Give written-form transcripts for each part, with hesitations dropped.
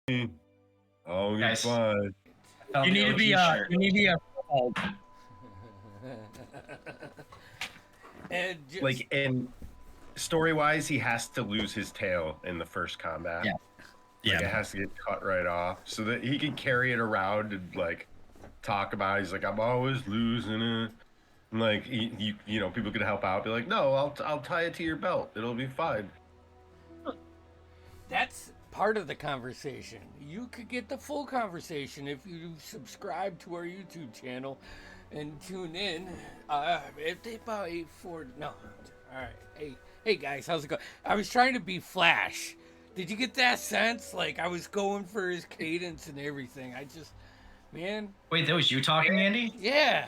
Oh, Guys, fine. you need to be shirt. you need to be a And just, Like, in story-wise, he has to lose his tail in the first combat. Yeah. Like, Yeah. it has to get cut right off so that he can carry it around and, like, talk about it. He's like, I'm always losing it. And, like, you know, people could help out. Be like, no, I'll tie it to your belt. It'll be fine. that's part of the conversation. You could get the full conversation if you subscribe to our YouTube channel and tune in. If they about 8-4, no, all right. Hey guys, how's it going? I was trying to be Flash. Did you get that sense? Like I was going for his cadence and everything. Man. Wait, that was you talking, Andy? Yeah.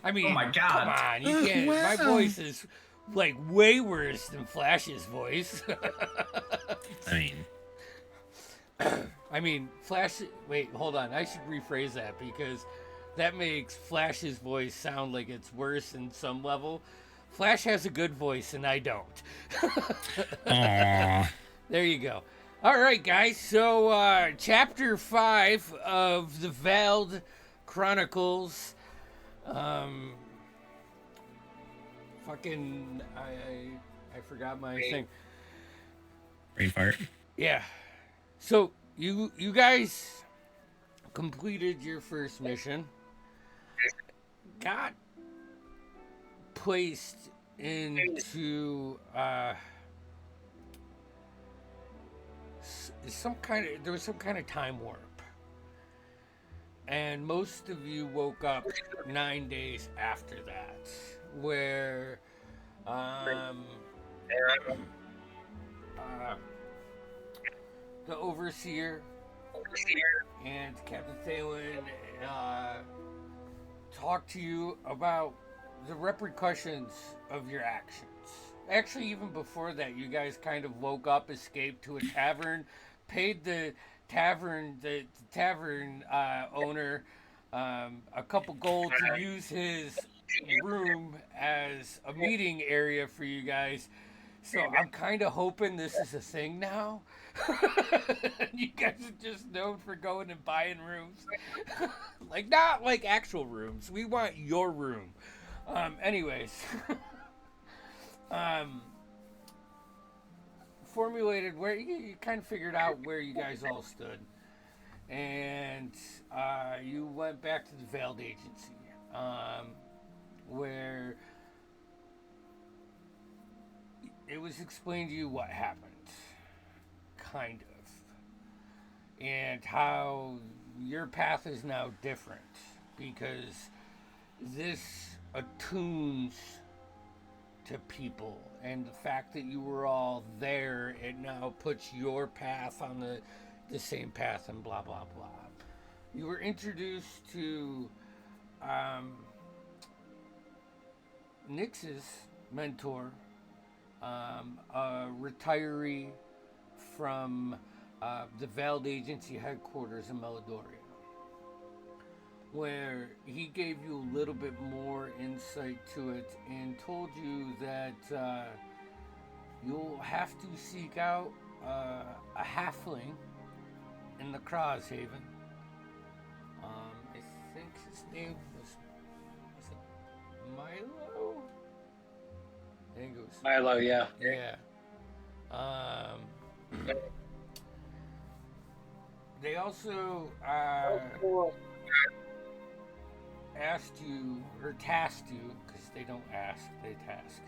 I mean, Oh my God. come on, you can't. Wow. My voice is like way worse than Flash's voice. I mean, Flash. Wait, hold on. I should rephrase that because that makes Flash's voice sound like it's worse in some level. Flash has a good voice and I don't. Aww. There you go. All right, guys. So, chapter 5 of the Veiled Chronicles. Fucking, I forgot my thing. Brain fart. Yeah. So you guys completed your first mission. Got placed into there was some kind of time warp, and most of you woke up 9 days after that, where the overseer and Captain Thalen talk to you about the repercussions of your actions. Actually, even before that, you guys kind of woke up, escaped to a tavern, paid the tavern owner a couple gold to use his room as a meeting area for you guys. So I'm kind of hoping this is a thing now. You guys are just known for going and buying rooms. Like, not like actual rooms. We want your room. Anyways. Formulated where you kind of figured out where you guys all stood. And you went back to the Veiled Agency. Where it was explained to you what happened, kind of, and how your path is now different because this attunes to people, and the fact that you were all there, it now puts your path on the same path, and blah blah blah. You were introduced to Nix's mentor, a retiree from the Veiled Agency headquarters in Meladoria, where he gave you a little bit more insight to it and told you that you'll have to seek out a halfling in the Crosshaven. I think his name was it Milo? I think it was Milo, yeah. Yeah. They also asked you, or tasked you, because they don't ask, they task.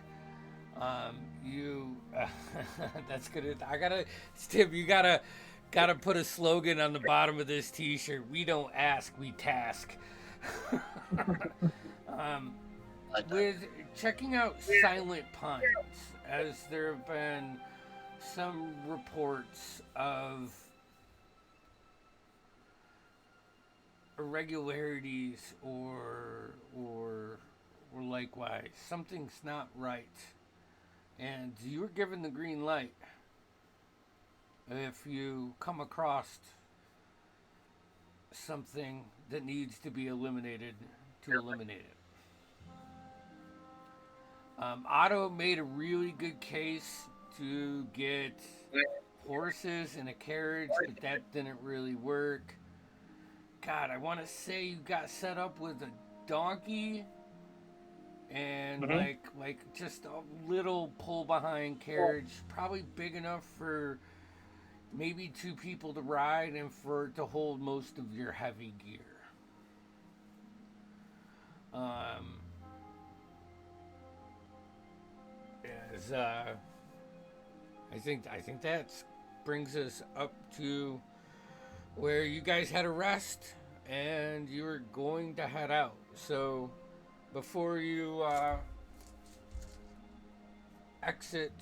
That's good. Tim, you gotta put a slogan on the bottom of this t-shirt. We don't ask, we task. With checking out Silent Pines, as there have been some reports of irregularities or likewise, something's not right. And you were given the green light if you come across something that needs to be eliminated, to eliminate it. Otto made a really good case to get horses and a carriage, but that didn't really work. God, I want to say you got set up with a donkey and like just a little pull behind carriage, probably big enough for maybe 2 people to ride and for to hold most of your heavy gear. As I think that brings us up to where you guys had a rest and you were going to head out. So before you exit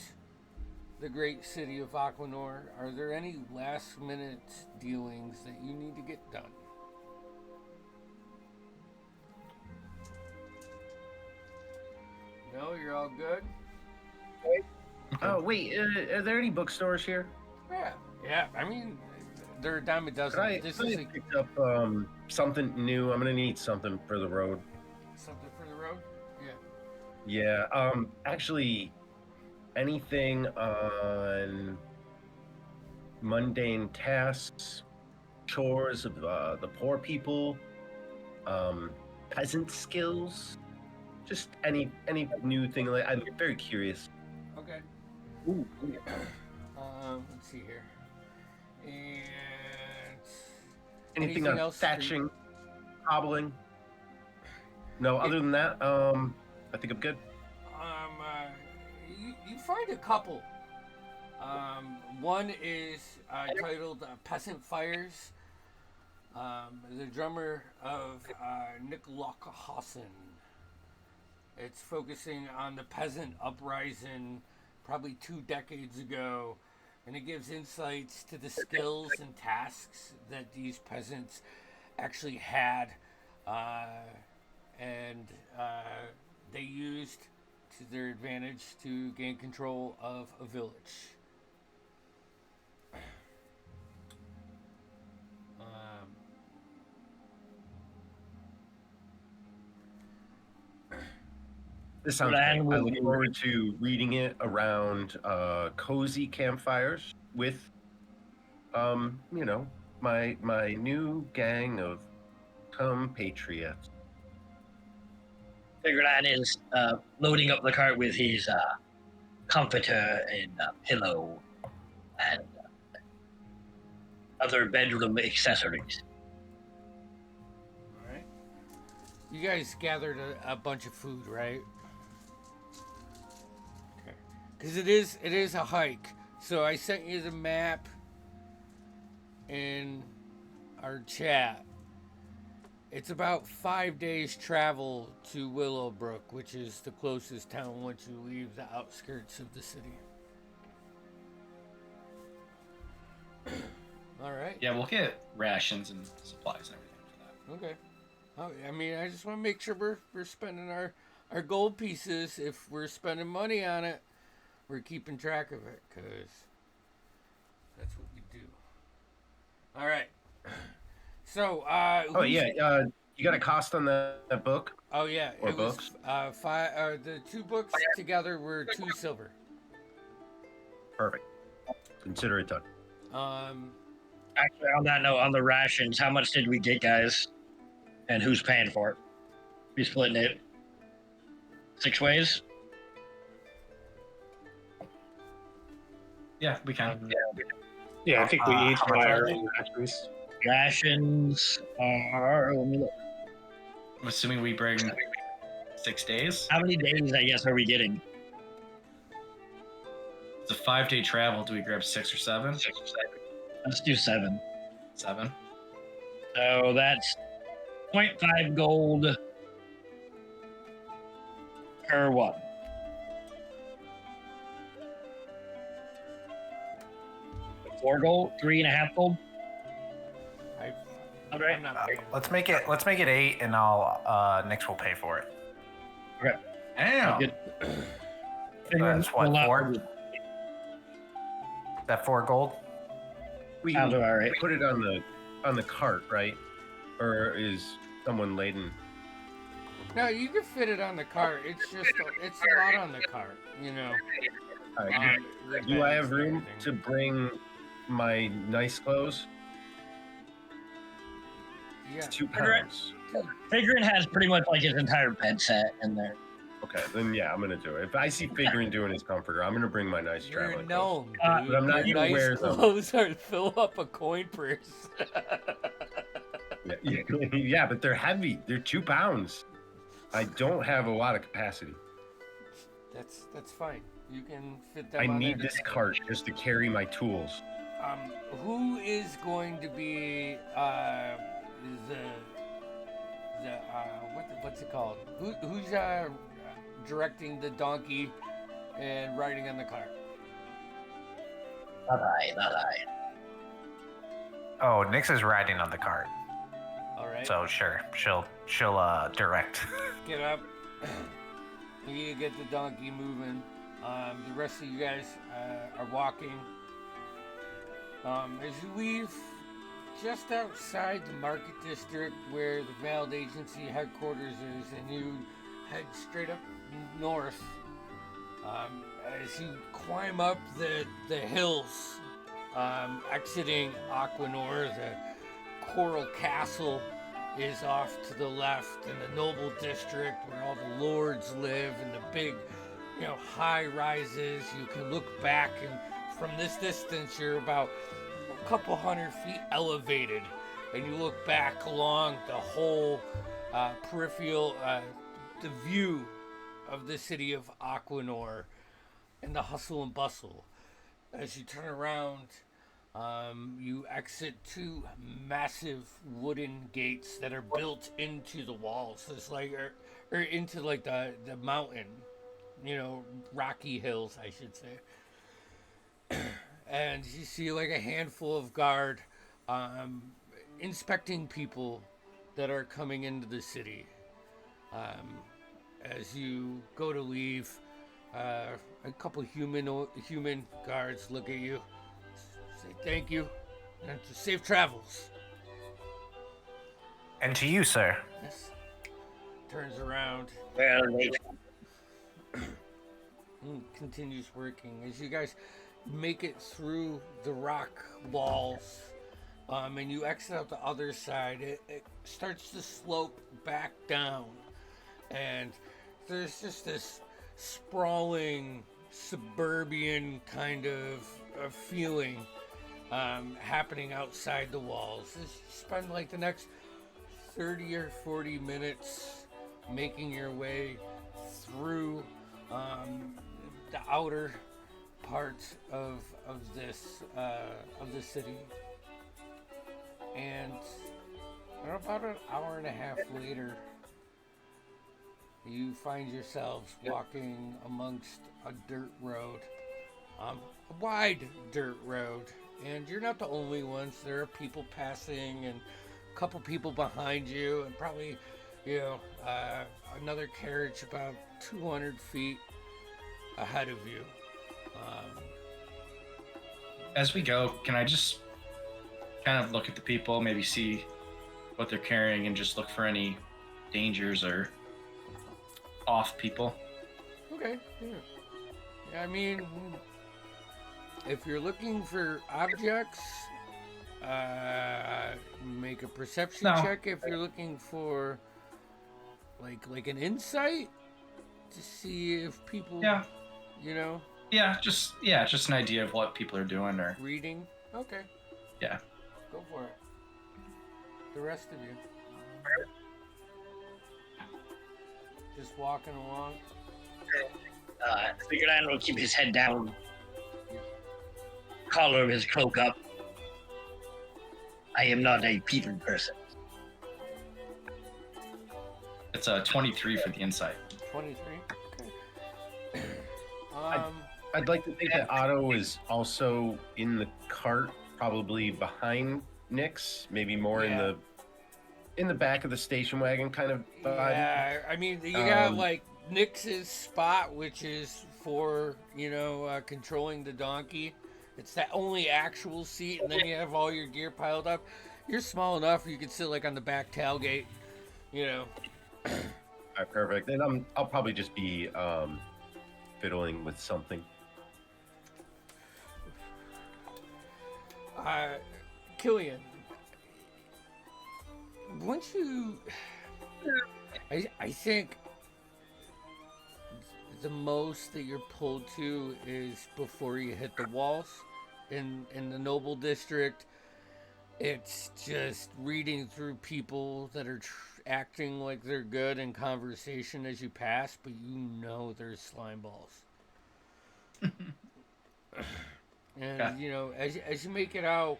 the great city of Aquanor, are there any last minute dealings that you need to get done? No, you're all good? Oh wait, are there any bookstores here? Yeah. I mean, they're a dime a dozen. I This is picked up something new. I'm gonna need something for the road. something for the road. Yeah. Yeah. Actually, anything on mundane tasks, chores of the poor people, peasant skills, just any new thing. Like I'm very curious. Okay. Ooh. Let's see here. And Anything on else? thatching, hobbling? No, other than that, I think I'm good. You find a couple. One is titled Peasant Fires. The drummer of Nikolak Hassan. It's focusing on the peasant uprising probably 2 decades ago, and it gives insights to the skills and tasks that these peasants actually had, and they used to their advantage to gain control of a village. This sounds great. I look forward to reading it around cozy campfires with, my new gang of compatriots. Figureline is loading up the cart with his comforter and pillow and other bedroom accessories. All right. You guys gathered a bunch of food, right? Okay. Because it is a hike. So I sent you the map in our chat. It's about 5 days travel to Willowbrook, which is the closest town once you leave the outskirts of the city. All right. Yeah, we'll get rations and supplies and everything for that. Okay. I mean, I just want to make sure we're spending our gold pieces. If we're spending money on it, we're keeping track of it, because that's what we do. All right. So, you got a cost on that book? Oh yeah, or it books? Was the 2 books together were 2 silver. Perfect. Consider it done. Actually, on that note, on the rations, how much did we get, guys? And who's paying for it? We splitting it 6 ways? Yeah, we can. Yeah, I think we each buy our own rations. Rations are. Let me look. I'm assuming we bring 6 days. How many days, I guess, are we getting? It's a 5-day travel. Do we grab 6 or 7? Let's do 7. 7. So that's 0.5 gold per one. $4 gold, 3.5 gold. I'm not paying. Let's make it 8, and Nix will pay for it. Okay. Damn. Good. That's what, Well, 4? That 4 gold? We Sounds all right. put it on the cart, right? Or is someone laden? No, you can fit it on the cart. It's just it's a lot on the cart, you know. All right. The Do I bags have and room everything. to bring my nice clothes? Yeah. It's 2 Figure it. pounds. Figurin has pretty much like his entire bed set in there. Okay, then yeah, I'm gonna do it. If I see Figuring doing his comforter, I'm gonna bring my nice You're a traveling clothes. gnome, dude. But I'm not Your gonna nice wear them. clothes are fill up a coin purse. Yeah, but they're heavy. They're 2 pounds. I don't have a lot of capacity. That's fine. You can fit them I on need there. this cart just to carry my tools. Who is going to be what's it called? Who's directing the donkey and riding on the cart? Not I. Oh, Nyx is riding on the cart, All right. so sure, she'll direct. Get up. You get the donkey moving. The rest of you guys are walking. As you leave just outside the market district where the Vald Agency headquarters is, and you head straight up north. As you climb up the hills, exiting Aquanor, the Coral Castle is off to the left, and the Noble District where all the lords live, and the big, high rises. You can look back, and from this distance, you're about a couple 100 feet elevated, and you look back along the whole peripheral, the view of the city of Aquanor and the hustle and bustle. As you turn around, you exit 2 massive wooden gates that are built into the walls. It's like, or into like the mountain, rocky hills, I should say. And you see like a handful of guard inspecting people that are coming into the city. As you go to leave, a couple human guards look at you, say thank you, and safe travels. And to you, sir. Yes. Turns around. Well, Continues working as you guys make it through the rock walls, and you exit out the other side. It starts to slope back down, and there's just this sprawling suburban kind of feeling happening outside the walls. You spend like the next 30 or 40 minutes making your way through the outer parts of the city, and about an hour and a half later, you find yourselves walking amongst a dirt road, a wide dirt road, and you're not the only ones. There are people passing, and a couple people behind you, and probably another carriage about 200 feet ahead of you. As we go, can I just kind of look at the people, maybe see what they're carrying, and just look for any dangers or off people? Okay, yeah. I mean, if you're looking for objects, make a perception check. If you're looking for like an insight to see if people, just an idea of what people are doing or reading. Okay. Yeah. Go for it. The rest of you. Just walking along. Figurin will keep his head down, collar his cloak up. I am not a people person. It's a 23 for the insight. 23. Okay. I'd like to think that Otto is also in the cart, probably behind Nyx, maybe more in the back of the station wagon kind of vibe. Yeah, I mean, you got like Nyx's spot, which is for controlling the donkey. It's that only actual seat, and then you have all your gear piled up. You're small enough you can sit like on the back tailgate, All right, perfect. Then I'll probably just be fiddling with something. Killian, once you, I think the most that you're pulled to is before you hit the walls in the Noble District. It's just reading through people that are acting like they're good in conversation as you pass, but you know there's slime balls. And Yeah. you know, as you make it out,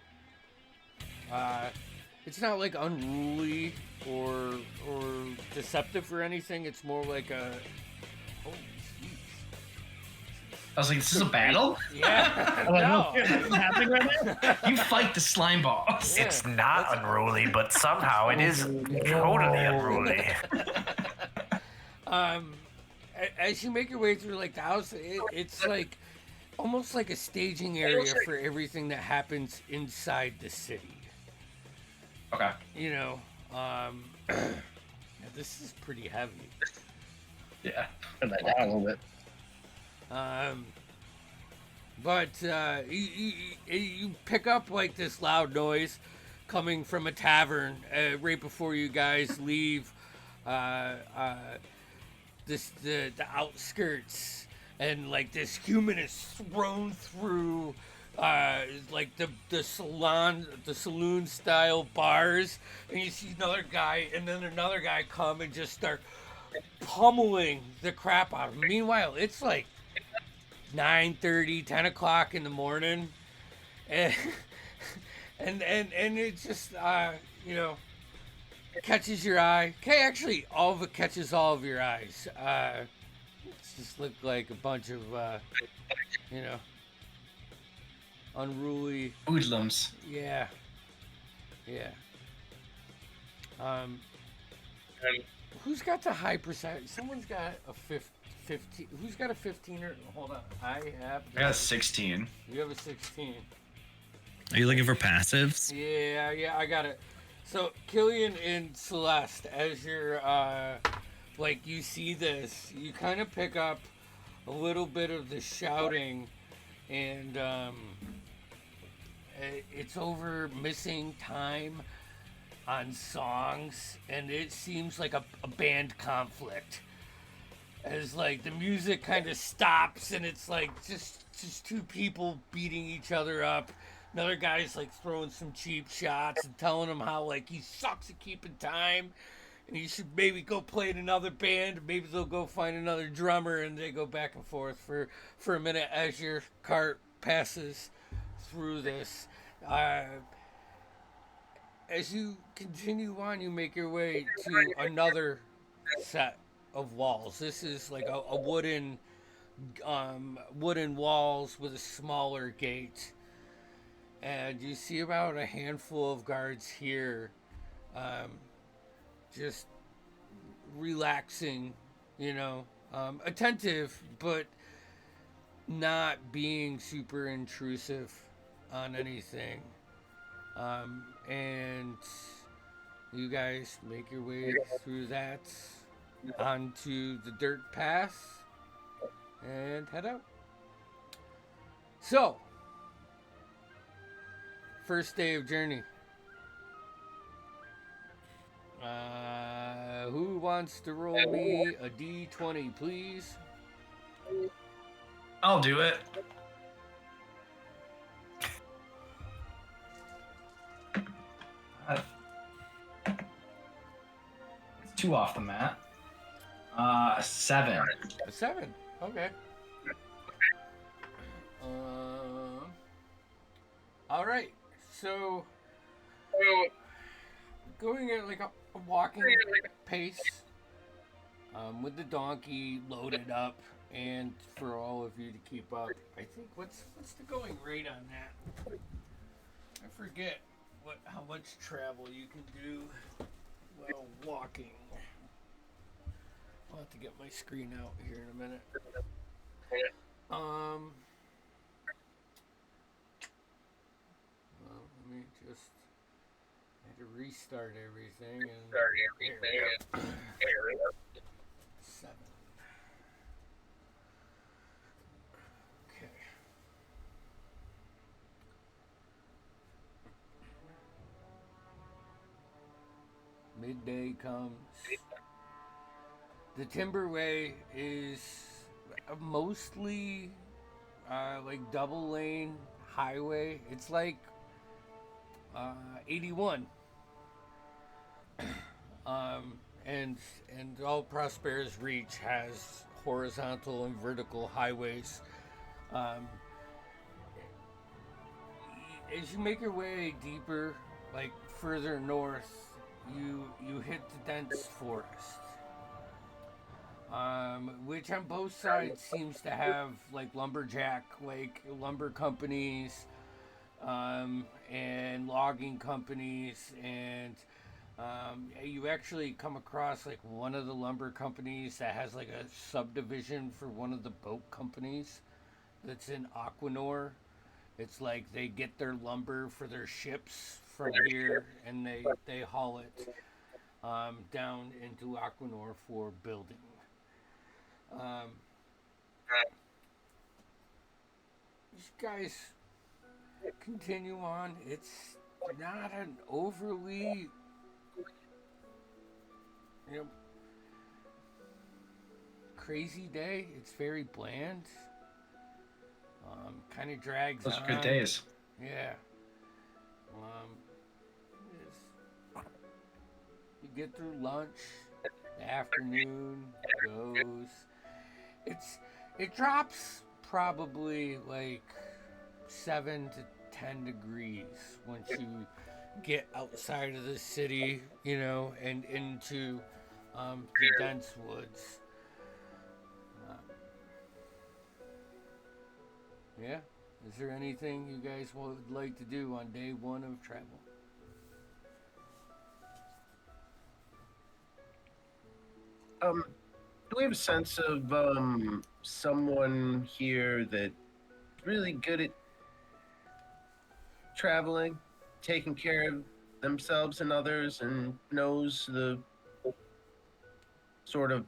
it's not like unruly or deceptive or anything. It's more like a holy jeez. I was like, this is a battle? Yeah, What's happening right now? You fight the slime balls. Yeah. It's not unruly, but somehow it is totally unruly. As you make your way through like the house, it's like almost like a staging area for everything that happens inside the city. Okay. You know, yeah, this is pretty heavy. Yeah. Turn that down a little bit. But you pick up like this loud noise coming from a tavern right before you guys leave the outskirts, and like this human is thrown through like the saloon style bars, and you see another guy and then another guy come and just start pummeling the crap out of him. Meanwhile, it's like 9:30, 10 o'clock in the morning, and it just you know, catches your eye. Okay, actually, all of it catches all of your eyes. It just looked like a bunch of you know, unruly. Hoodlums. Yeah. Who's got the high percentage? Someone's got a 15. Who's got a 15er? Hold on. I got a 16. You have a 16. Are you looking for passives? Yeah, I got it. So, Killian and Celeste, as you're, like, you see this, you kind of pick up a little bit of the shouting, and, it's over missing time on songs, and it seems like a band conflict. As like the music kind of stops, and it's like just two people beating each other up. Another guy's like throwing some cheap shots and telling him how like he sucks at keeping time, and he should maybe go play in another band. Maybe they'll go find another drummer, and they go back and forth for a minute as your cart passes through this. As you continue on, you make your way to another set of walls. This is like a wooden walls with a smaller gate, and you see about a handful of guards here, just relaxing, you know, attentive, but not being super intrusive on anything. And you guys make your way through that onto the dirt path and head out. So, first day of journey. Who wants to roll me a D20, please? I'll do it. It's 2 off the mat. 7. A 7. Okay. All right. So, going at like a walking pace, with the donkey loaded up, and for all of you to keep up. I think what's the going rate on that? I forget how much travel you can do while walking. I'll have to get my screen out here in a minute. Well, let me just. I had to restart everything and. There we go. 7. Okay. midday comes. The Timberway is mostly like double lane highway. It's like 81. And all Prosperous Reach has horizontal and vertical highways. As you make your way deeper, like further north, you hit the dense forest, which on both sides seems to have like lumberjack, like lumber companies, and logging companies, and you actually come across like one of the lumber companies that has like a subdivision for one of the boat companies that's in Aquanor. It's like they get their lumber for their ships from here, and they haul it down into Aquanor for building. These guys continue on. It's not an overly, crazy day. It's very bland. Kind of drags Those on. are good days. Yeah. You get through lunch. The afternoon goes. It drops probably like 7 to 10 degrees once you get outside of the city, and into the dense woods. Yeah. Is there anything you guys would like to do on day 1 of travel? Do we have a sense of someone here that's really good at traveling, taking care of themselves and others, and knows the sort of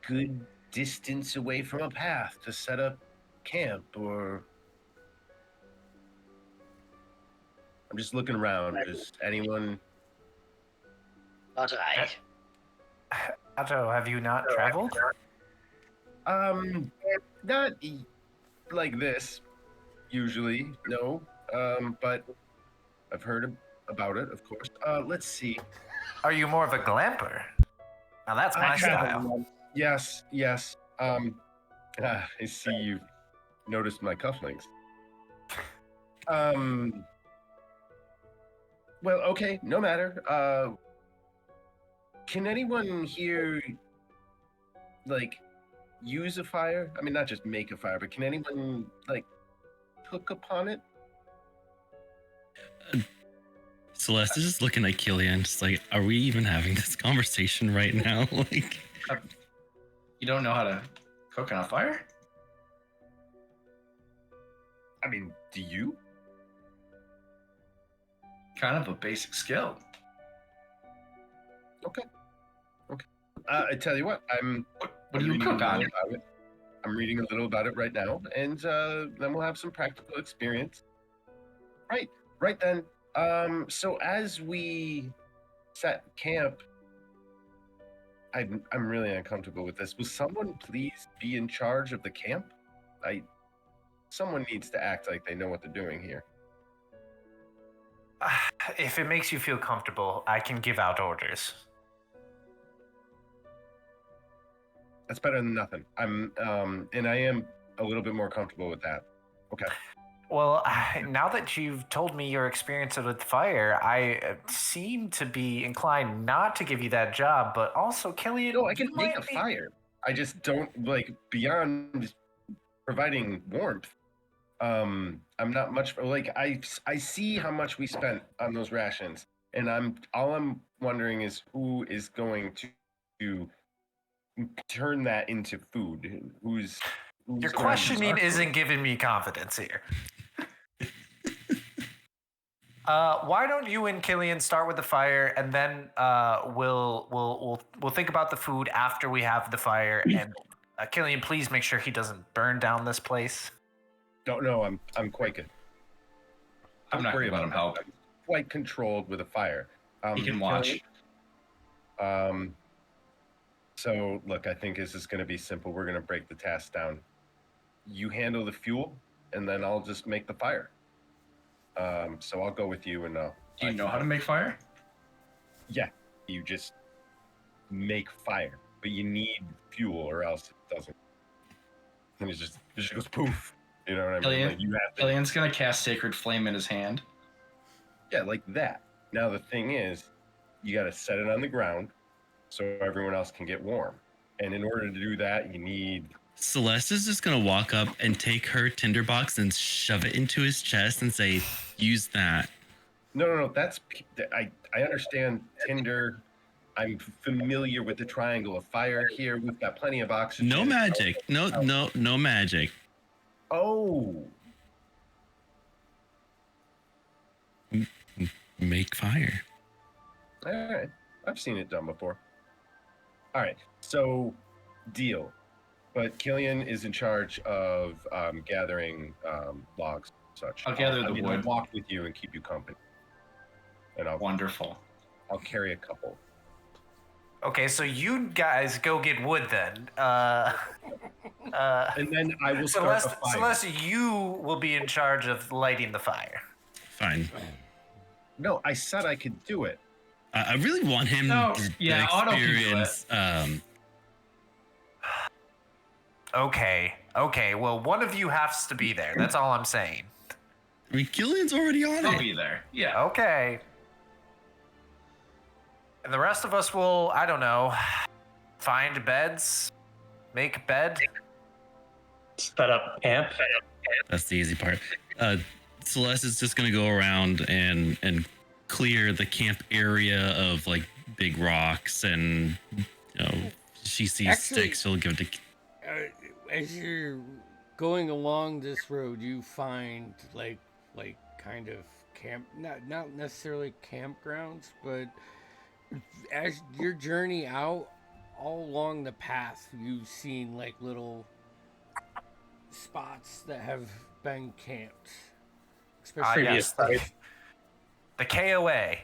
good distance away from a path to set up camp? Or I'm just looking around. Is anyone? Not I. Otto, have you not traveled? Not like this, usually, no. But I've heard about it, of course. Let's see. Are you more of a glamper? Now that's my style. Yes. I see you've noticed my cufflinks. Well, okay, no matter. Can anyone here, like, use a fire? I mean, not just make a fire, but can anyone, like, cook upon it? Celeste is just looking at Killian, just like, are we even having this conversation right now? Like, You don't know how to cook on a fire? I mean, do you? Kind of a basic skill. Okay. I tell you what, What do you cook on? I'm reading a little about it right now, and then we'll have some practical experience. Right then. So as we set camp, I'm really uncomfortable with this. Will someone please be in charge of the camp? Someone needs to act like they know what they're doing here. If it makes you feel comfortable, I can give out orders. That's better than nothing. And I am a little bit more comfortable with that. Okay. Well, now that you've told me your experience with fire, I seem to be inclined not to give you that job, but also, Killian... No, I can make a fire. I just don't, beyond providing warmth. I'm not much, I see how much we spent on those rations, and all I'm wondering is who is going to turn that into food. Who's Your questioning isn't giving me confidence here. Why don't you and Killian start with the fire, and then we'll think about the food after we have the fire. And Killian, please make sure he doesn't burn down this place. Don't know. I'm quite good. I'm not worry going to let him help. I'm quite controlled with a fire. He can watch. So look, I think this is going to be simple. We're going to break the task down. You handle the fuel, and then I'll just make the fire. So I'll go with you, and Do you know how to make fire? yeah, you just make fire, but you need fuel, or else it doesn't. And it just goes poof. You know what I mean? Killian, Like you have to. Killian's gonna cast Sacred Flame in his hand. Yeah, like that. Now the thing is, you got to set it on the ground so everyone else can get warm. And in order to do that, you need. Celeste is just gonna walk up and take her tinderbox and shove it into his chest and say, "Use that." No. That's I understand tinder. I'm familiar with the triangle of fire here. We've got plenty of oxygen. No magic. No magic. Oh, Make fire. all right. I've seen it done before. All right. So, deal. But Killian is in charge of gathering logs and such. I'll gather the I'll wood. walk with you and keep you company. And Wonderful. I'll carry a couple. Okay, so you guys go get wood then. And then I will start Celeste, a fire. Celeste, you will be in charge of lighting the fire. Fine. No, I said I could do it. I really want him No, to yeah, Otto can do experience. Okay. Well, one of you has to be there. That's all I'm saying. I mean, Killian's already on I'll it. be there. Yeah. Okay. And the rest of us will, I don't know, find beds, make a bed. Set up camp. That's the easy part. Celeste is just gonna go around and clear the camp area of like big rocks, and she sees Actually- sticks. She'll give it to. As you're going along this road, you find like kind of camp, not necessarily campgrounds, but as your journey out, all along the path, you've seen like little spots that have been camped. Especially, Previous site. The KOA.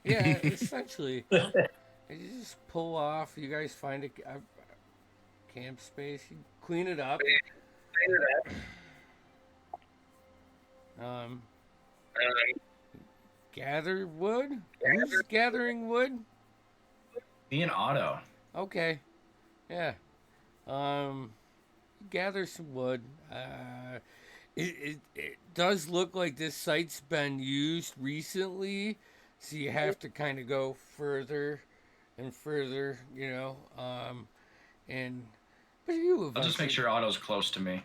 yeah, essentially. And you just pull off. You guys find a camp space. You clean it up. Gather wood. Who's gathering wood? Me and Otto. Okay. Yeah. Gather some wood. It does look like this site's been used recently, so you have to kind of go further and further, but you I'll just make sure Otto's close to me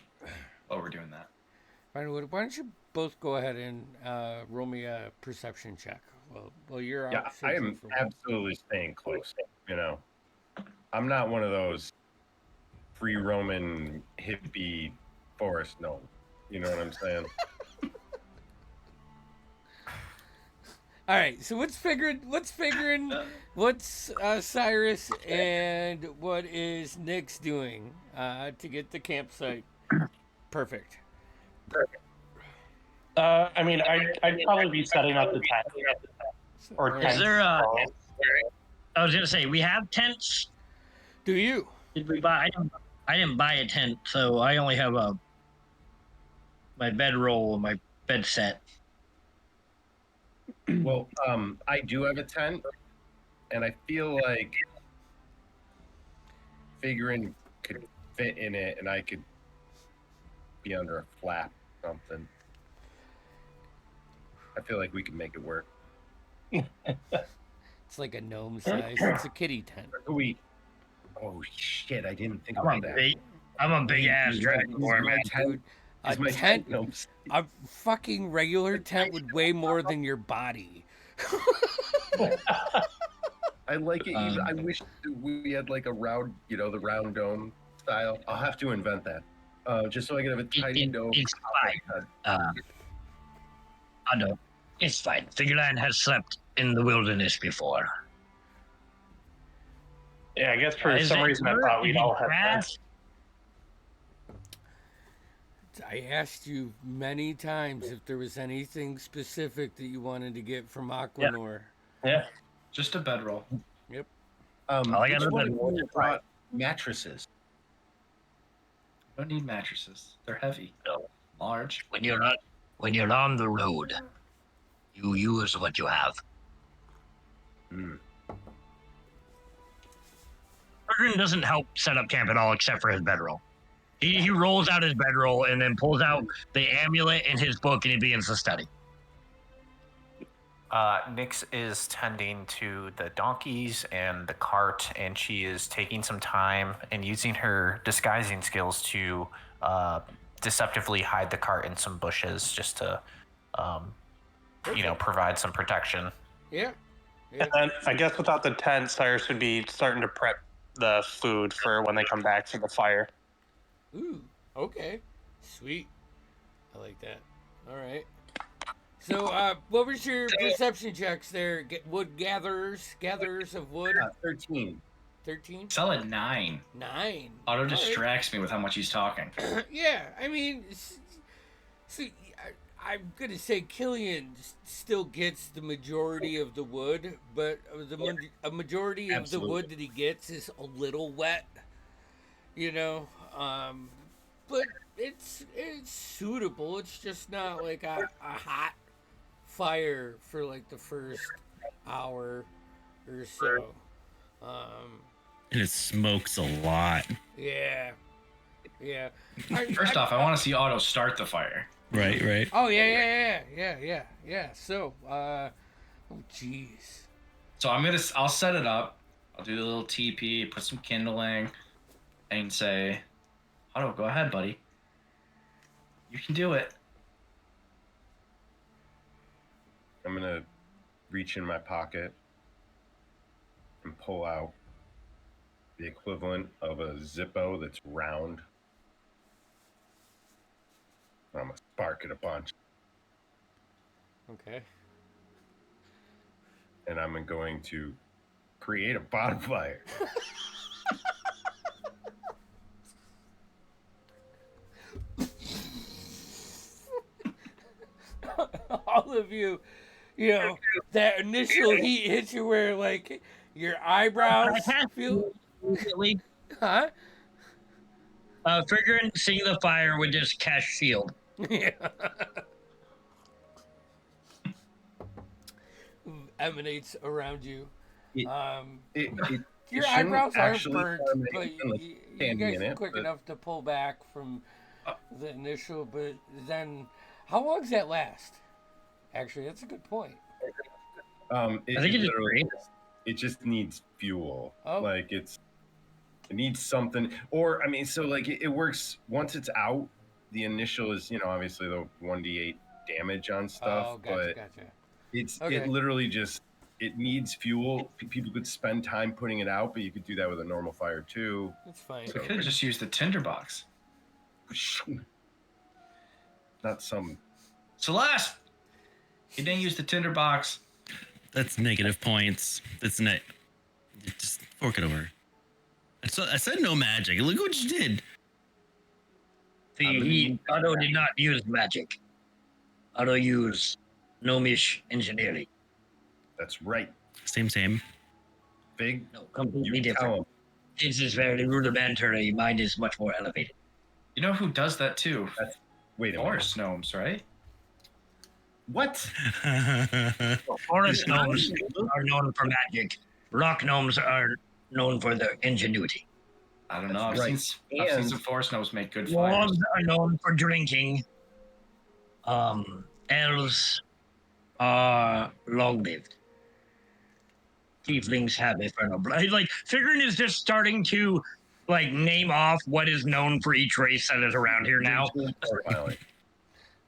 while we're doing that. Find wood. Why don't you both go ahead and roll me a perception check? Well, you're out. Yeah, I searching am for wood. absolutely staying close. I'm not one of those free roaming hippie forest gnomes. You know what I'm saying? All right, so what's figuring? What's Cyrus and what is Nick's doing to get the campsite perfect? I mean, I'd probably be setting up the tent. Or Is tent. there I was gonna say we have tents. Do you? Did we buy? I didn't buy a tent, so I only have my bedroll and my bed set. Well, I do have a tent, and I feel like figuring could fit in it, and I could be under a flap or something. I feel like we could make it work. It's like a gnome size. It's a kitty tent. Oh shit! I didn't think I'm about that. a big ass dragonborn, man. Dude, a Is my tent, gnome- a fucking regular tent would weigh more than your body. I like it. I wish we had like a round, the round dome style. I'll have to invent that, just so I can have a tiny dome. It's fine. I know. It's fine. Figureland has slept in the wilderness before. Yeah, I guess for Is some it reason I dirt? thought Is we'd it all have grass? I asked you many times if there was anything specific that you wanted to get from Aquanor. Yeah. Just a bedroll. All I got Which is one that of one you is brought mattresses? Don't need mattresses. They're heavy, No. large. When you're on the road, you use what you have. Hmm. Bertrand doesn't help set up camp at all except for his bedroll. He rolls out his bedroll and then pulls out the amulet in his book and he begins to study. Nyx is tending to the donkeys and the cart, and she is taking some time and using her disguising skills to deceptively hide the cart in some bushes just to, provide some protection. Yeah. Yeah. And I guess without the tent, Cyrus should be starting to prep the food for when they come back to the fire. Ooh. Okay. Sweet. I like that. All right. So, what was your perception checks there? Wood gatherers of wood. 13. 13. Solid 9. 9. Auto All right. distracts me with how much he's talking. Yeah, I mean, see, I'm gonna say Killian still gets the majority of the wood, but a majority of the wood that he gets is a little wet, but it's suitable. It's just not like a hot fire for like the first hour or so. And it smokes a lot. Yeah. First off, I want to see Auto start the fire. Right. Oh yeah. So, oh jeez. So I'll set it up. I'll do a little TP, put some kindling, and say, Auto, go ahead, buddy. You can do it. I'm gonna reach in my pocket and pull out the equivalent of a Zippo that's round. I'm gonna spark it a bunch, Okay. and I'm going to create a bonfire. All of you, that initial heat hits you where like your eyebrows feel. Immediately, Huh? figuring seeing the fire would just cast shield. Yeah. Emanates around you. It Your shouldn't eyebrows aren't actually burnt, emanate but unless you candy guys in are it, quick but- enough to pull back from the initial. But then, how long does that last? Actually, that's a good point. I think it just needs fuel. Oh. Like it needs something, or I mean, so like it works once it's out. The initial is obviously the 1d8 damage on stuff, Oh, gotcha. but it's Okay. it literally just it needs fuel. People could spend time putting it out, but you could do that with a normal fire too. That's fine. We could have just used the tinderbox. Not some. Celeste! He didn't use the tinderbox. That's negative points. That's net. Just fork it over. I said no magic. Look what you did. Otto did not use magic. Otto used gnomish engineering. That's right. Same. Big. No, completely You tell different. 'em. This is very rudimentary. Mine is much more elevated. You know who does that too? Wait a minute. Forest gnomes, right? What? Forest gnomes are known for magic. Rock gnomes are known for their ingenuity. I don't know. I've Right. seen And- some forest gnomes make good fires. Dwarves are known for drinking. Elves are long-lived. Tieflings have infernal blood. Like, Figurin is just starting to, name off what is known for each race that is around here now. Profiling.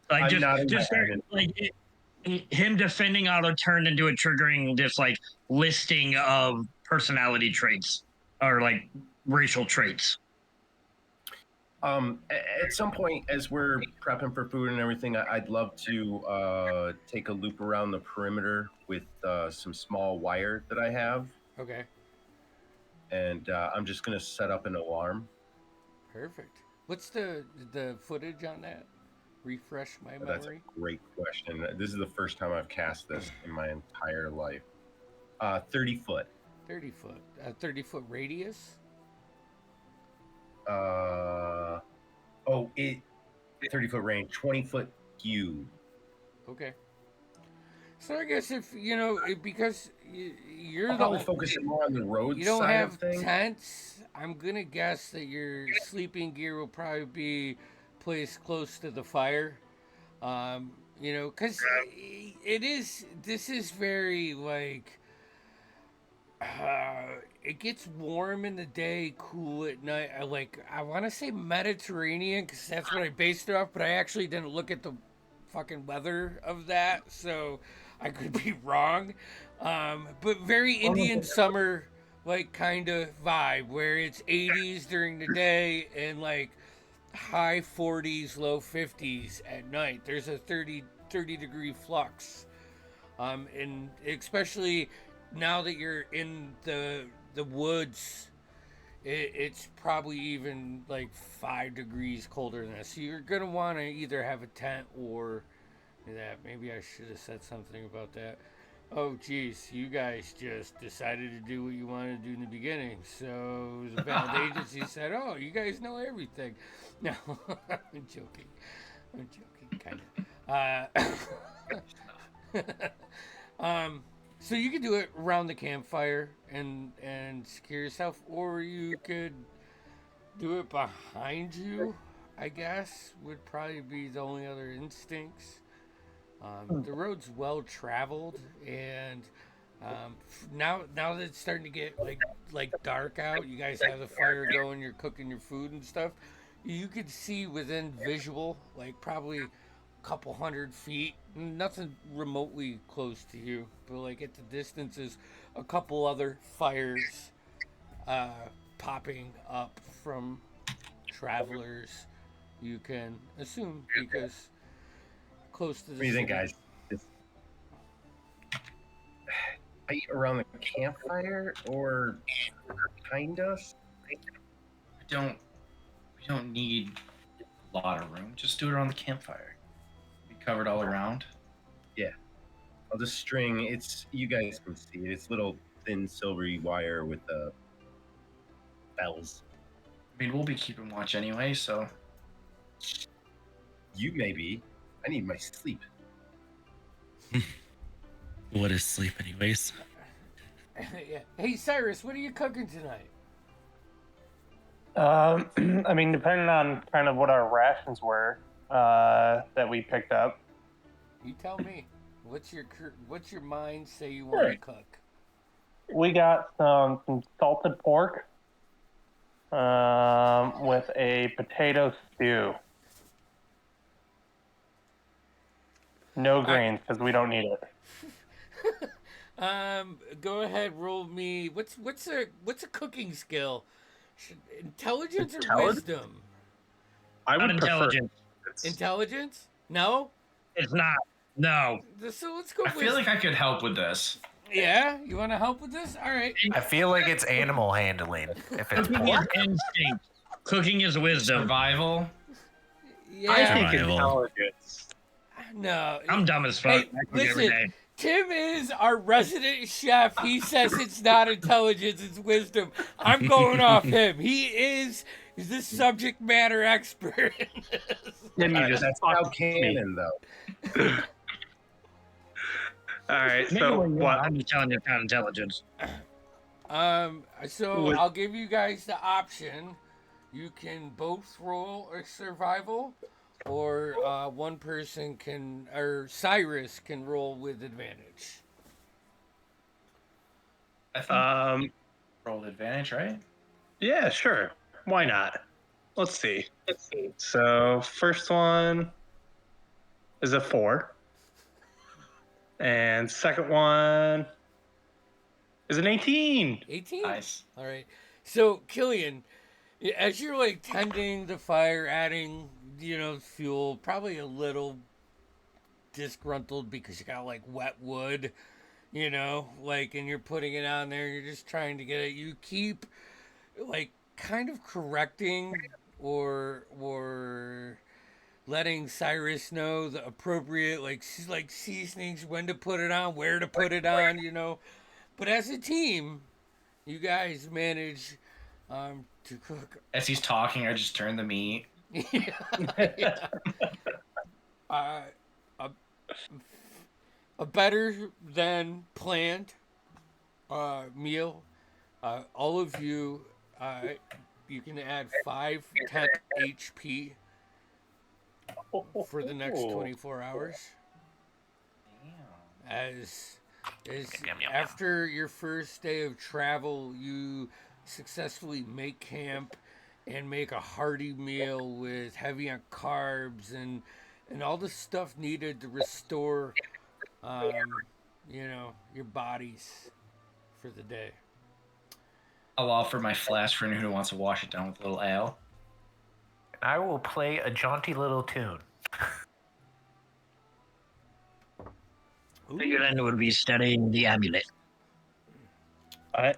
Like, I'm just, nodding my just head. him defending Otto turned into a triggering, just, listing of personality traits or, racial traits. At some point, as we're prepping for food and everything, I'd love to take a loop around the perimeter with some small wire that I have, Okay. and I'm just gonna set up an alarm. Perfect. What's the footage on that? Refresh my That's a memory. great question. This is the first time I've cast this in my entire life. 30 foot. 30 foot. 30-foot radius? Oh, 30 foot range, 20 foot cube. Okay. So I guess if, because you're I'll probably focus it more on the road you don't side have of things. tents, I'm going to guess that your sleeping gear will probably be placed close to the fire. Because this is very, like, it gets warm in the day, cool at night. I want to say Mediterranean because that's what I based it off, but I actually didn't look at the fucking weather of that, so I could be wrong. But very Indian summer, like, kind of vibe where it's 80s during the day and like high 40s, low 50s at night. There's a 30 degree flux. And especially now that you're in the woods, it's probably even like 5 degrees colder than that. So you're gonna want to either have a tent or that. Maybe I should have said something about that. Oh, geez, you guys just decided to do what you wanted to do in the beginning. So the valid agency said, "Oh, you guys know everything." No, I'm joking. Kind of. So you could do it around the campfire and secure yourself, or you could do it behind you. I guess would probably be the only other instincts. The road's well traveled, and now that it's starting to get like dark out, you guys have the fire going, you're cooking your food and stuff. You could see within visual, like probably a couple 100 feet, nothing remotely close to you, but like at the distances, a couple other fires popping up from travelers. You can assume because close to the What do you think, city. guys? Fight around the campfire or behind us? We don't need a lot of room. Just do it around the campfire. Be covered all around. Yeah. I'll just string. You guys can see it. It's little thin silvery wire with bells. I mean, we'll be keeping watch anyway, so You maybe. I need my sleep. What is sleep, anyways? Yeah. Hey Cyrus, what are you cooking tonight? I mean, depending on kind of what our rations were that we picked up. You tell me. What's your mind say you want to cook? We got some salted pork with a potato stew. No grains because we don't need it. Go ahead, roll me. What's a cooking skill? Intelligence or wisdom? I Not would prefer intelligence. Intelligence? No. It's not. No. So let's go. I feel like I could help with this. Yeah, you want to help with this? All right. I feel like it's animal handling if it's Cooking is pork. instinct. Cooking is wisdom. Survival. Yeah. I think Survival. intelligence. No. I'm dumb as fuck. Hey, I cook every listen. day. Tim is our resident chef. He says it's not intelligence, it's wisdom. I'm going off him. He is the subject matter expert in this. Then you just That's how canon, though. All right. Maybe So when you're what? I'm just telling you, it's not intelligence. So I'll give you guys the option. You can both roll a survival, or one person can, or Cyrus can roll with advantage. I think rolled advantage, right? Yeah, sure. Why not? Let's see. So first one is a 4, and second one is an 18. 18? Nice. All right. So, Killian, as you're like tending the fire, adding, fuel, probably a little disgruntled because you got like wet wood, and you're putting it on there, you're just trying to get it. You keep like kind of correcting or letting Cyrus know the appropriate like seasonings, when to put it on, where to put it on, But as a team, you guys manage to cook. As he's talking, I just turn the meat. Yeah. Uh, a, a better than planned meal. All of you, you can add 5 temp HP for the next 24 hours. As after your first day of travel, you successfully make camp and make a hearty meal with heavy on carbs and all the stuff needed to restore, your bodies for the day. I'll offer my flask for anyone who wants to wash it down with a little ale. I will play a jaunty little tune. Figured I would be studying the amulet. I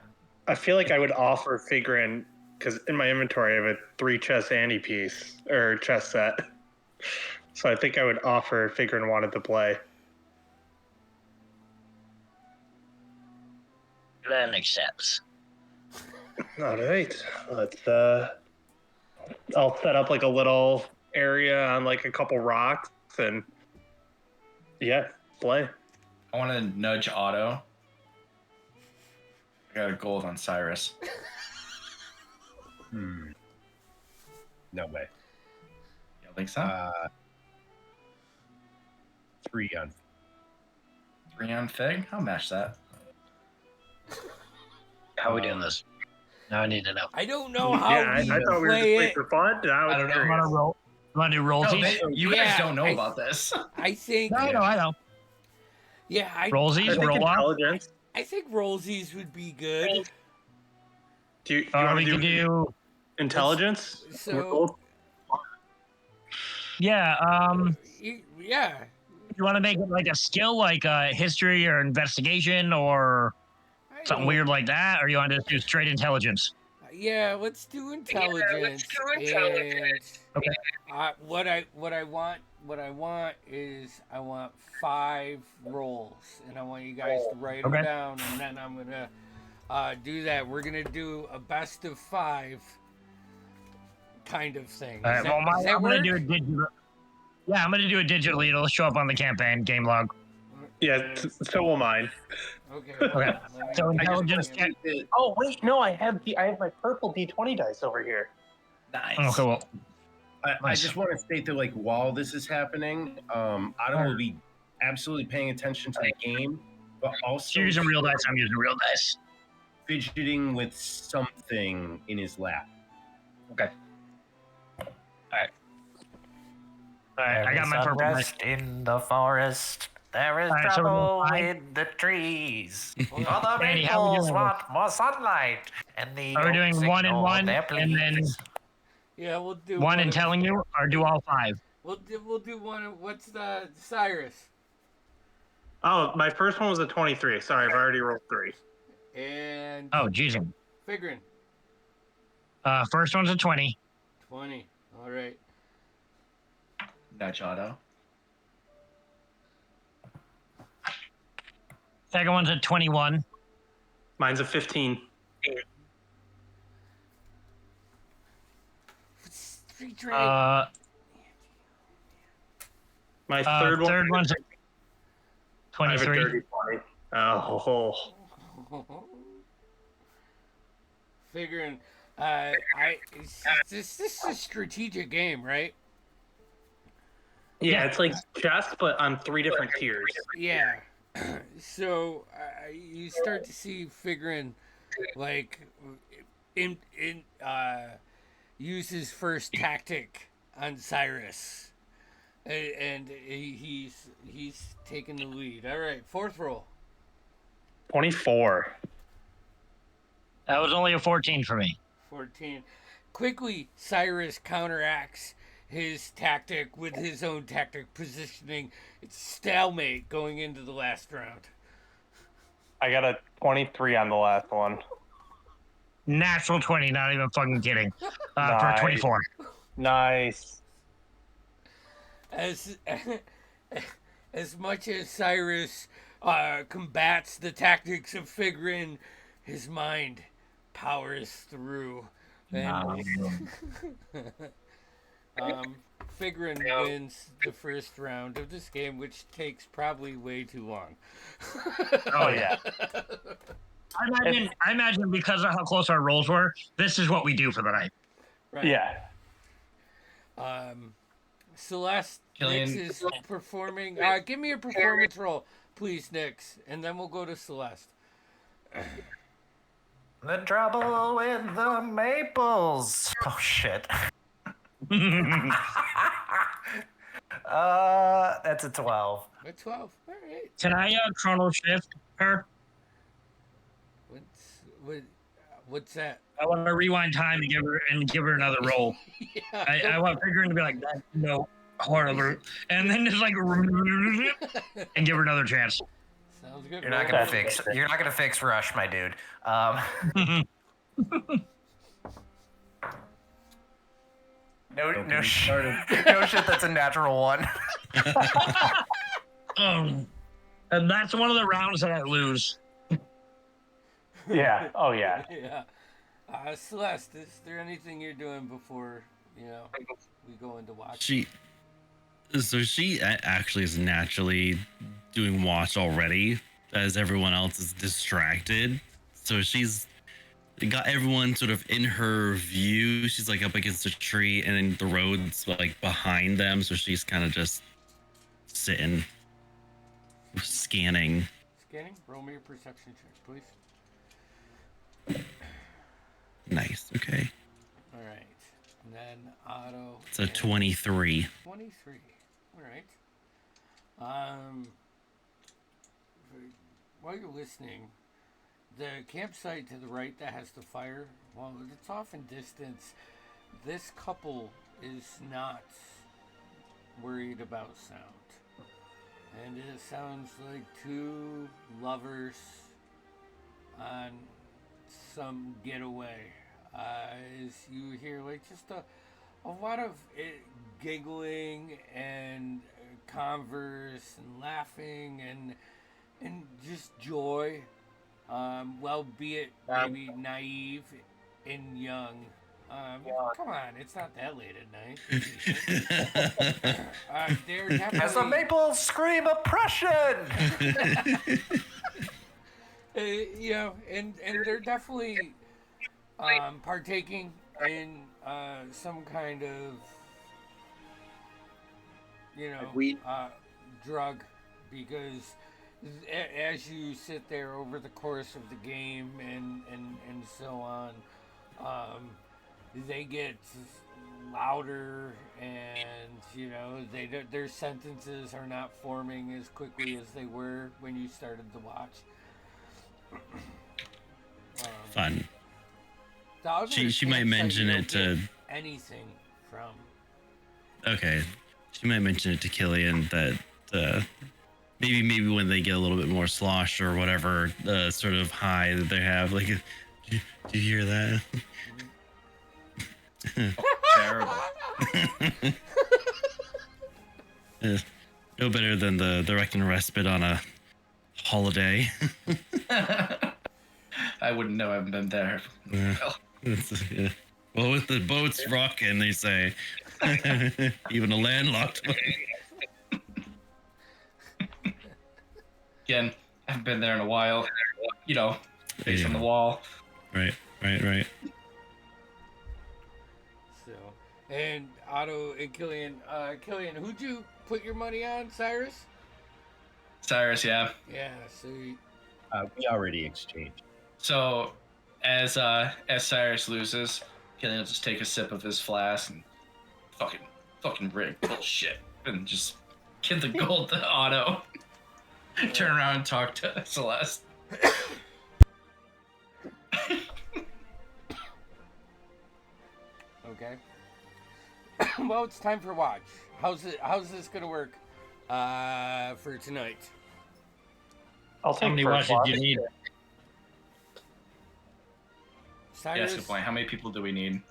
feel like I would offer Figrin, because in my inventory I have a 3 chest Andy piece or chest set. So I think I would offer if Figrin wanted to play. Glenn accepts. All right, let's. I'll set up like a little area on like a couple rocks and yeah, play. I want to nudge Otto. I got a gold on Cyrus. No way. You don't think so? 3 on. 3 on Fig? I'll match that. How are we doing this? Now I need to know. I don't know how Yeah, we I thought we were just play playing it. for fun. I don't know. You want to roll? You want to do No, rollsies? you guys don't know I- about this. I think. No, I know. Yeah, Rollsies, I think roll off. intelligence. I think rollsies would be good. Do you want We to can do. intelligence? So, Yeah. yeah. You want to make it like a skill, like history or investigation or I something don't- weird like that, or you want to just do straight intelligence? Yeah, let's do intelligence. And Okay. what I want is I want 5 rolls, and I want you guys to write them Okay. down, and then I'm gonna do that. We're gonna do a best of 5 kind of thing. All right. Does Well, that I'm gonna work? do it digital. Yeah, I'm gonna do it digitally. It'll show up on the campaign game log. Yeah, so will mine. Okay. Okay. Let me- So intelligence check. Oh wait, no, I have my purple D20 dice over here. Nice. Oh, cool. I Nice. just want to state that, like, while this is happening, Otto will be absolutely paying attention to the game, but also You're using real dice. I'm using real dice. fidgeting with something in his lap. All right, I got my purple dice. Unrest in the forest. There is All right, so we're trouble doing 5? with the trees. For the Andy, how we maples doing? want more sunlight, and the Are we doing oaks 1 and ignore 1, their and then pleas. Yeah, we'll do 1 and of- telling you, or do all 5? We'll do one. What's the Cyrus? Oh, my first one was a 23. Sorry, I've already rolled 3. And Oh, geez. figuring First one's a 20. 20. All right. Nudge Otto. Second one's a 21. Mine's a 15. Street trade. My third one. one's a I have a 23. dirty 20. Oh, Figuring. This is a strategic game, right? yeah, it's like chess, but on 3 different tiers. Yeah. So you start to see figuring, like, use his first tactic on Cyrus, and he's taking the lead. All right, 4th roll. 24. That was only a 14 for me. 14. Quickly, Cyrus counteracts his tactic with his own tactic, positioning its stalemate going into the last round. I got a 23 on the last one. Natural 20, not even fucking kidding. For Nice. 24. Nice. As as much as Cyrus combats the tactics of Figrin, his mind powers through. And Figrin wins the first round of this game, which takes probably way too long. Oh yeah. I imagine because of how close our rolls were, this is what we do for the night. Right. Yeah. Celeste, Killian. Nyx is performing. Give me a performance roll, please, Nyx, and then we'll go to Celeste. The trouble with the maples. Oh shit. That's a 12. A 12. All right. Can I chrono shift her? What's that? I want to rewind time and give her another roll. Yeah. I want Figrin to be like, no, horrible, and then just like and give her another chance. Sounds good. You're not gonna fix Rush, my dude. No shit. That's a natural one. And that's one of the rounds that I lose. Yeah. Oh yeah. Yeah. Celeste, is there anything you're doing before we go into watch? She actually is naturally doing watch already, as everyone else is distracted. So she's got everyone sort of in her view. She's like up against a tree, and then the road's like behind them. So she's kind of just sitting, scanning. Scanning. Roll me a perception check, please. Nice. Okay. All right. And then Otto. It's a 23. 23. All right. While you're listening, the campsite to the right that has the fire, well, it's off in distance. This couple is not worried about sound. And it sounds like two lovers on some getaway. As you hear like just a lot of giggling and converse and laughing and just joy, well, be it maybe naive and young. Come on, it's not that late at night. They're definitely... As the maples scream oppression. And they're definitely partaking in some kind of drug, because as you sit there over the course of the game and so on, they get louder, and their sentences are not forming as quickly as they were when you started the watch. Fun. She might mention it to anything from. Okay, she might mention it to Killian that maybe when they get a little bit more slosh or whatever sort of high that they have, like, do you hear that? Terrible. No better than the wreck and respite on a holiday. I wouldn't know. I haven't been there. Yeah. Well, with the boats rocking, they say, even a landlocked one. Again, I haven't been there in a while. Face on the wall. Right. So, and Otto and Killian, who'd you put your money on, Cyrus? Cyrus, yeah. Yeah, so We already exchanged. So, as Cyrus loses, Killian will just take a sip of his flask and fucking rig bullshit, and just give the gold to Otto. Turn around and talk to Celeste. Okay. Well, it's time for watch. How's this gonna work for tonight? I'll How take many first watches watch. do you need? Yeah, that's a good point. How many people do we need?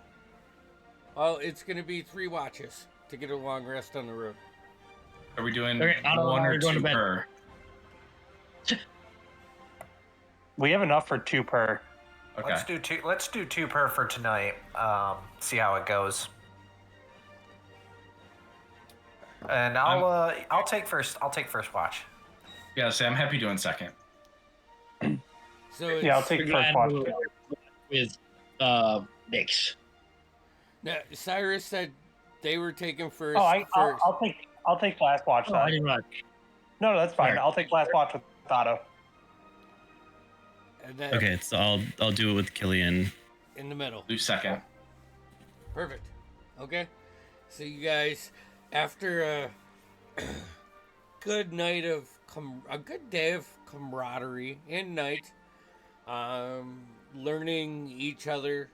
Well, it's gonna be 3 watches to get a long rest on the road. Are we doing Okay, Otto and one I or are going to two bed. per? We have enough for 2 per. Okay. Let's do two. Let's do 2 per for tonight. See how it goes. And I'll take first. I'll take first watch. Yeah, see, I'm happy doing second. So it's, Yeah, I'll take first Glad watch. with Nix. Now, Cyrus said they were taking first. Oh, first. I'll take last watch. Oh, then. I didn't realize. No, that's fine. Alright. I'll take last watch with Otto. And then Okay, so I'll do it with Killian. in the middle. Do second. Perfect. Okay. So you guys, after a good night of a good day of camaraderie and night, learning each other,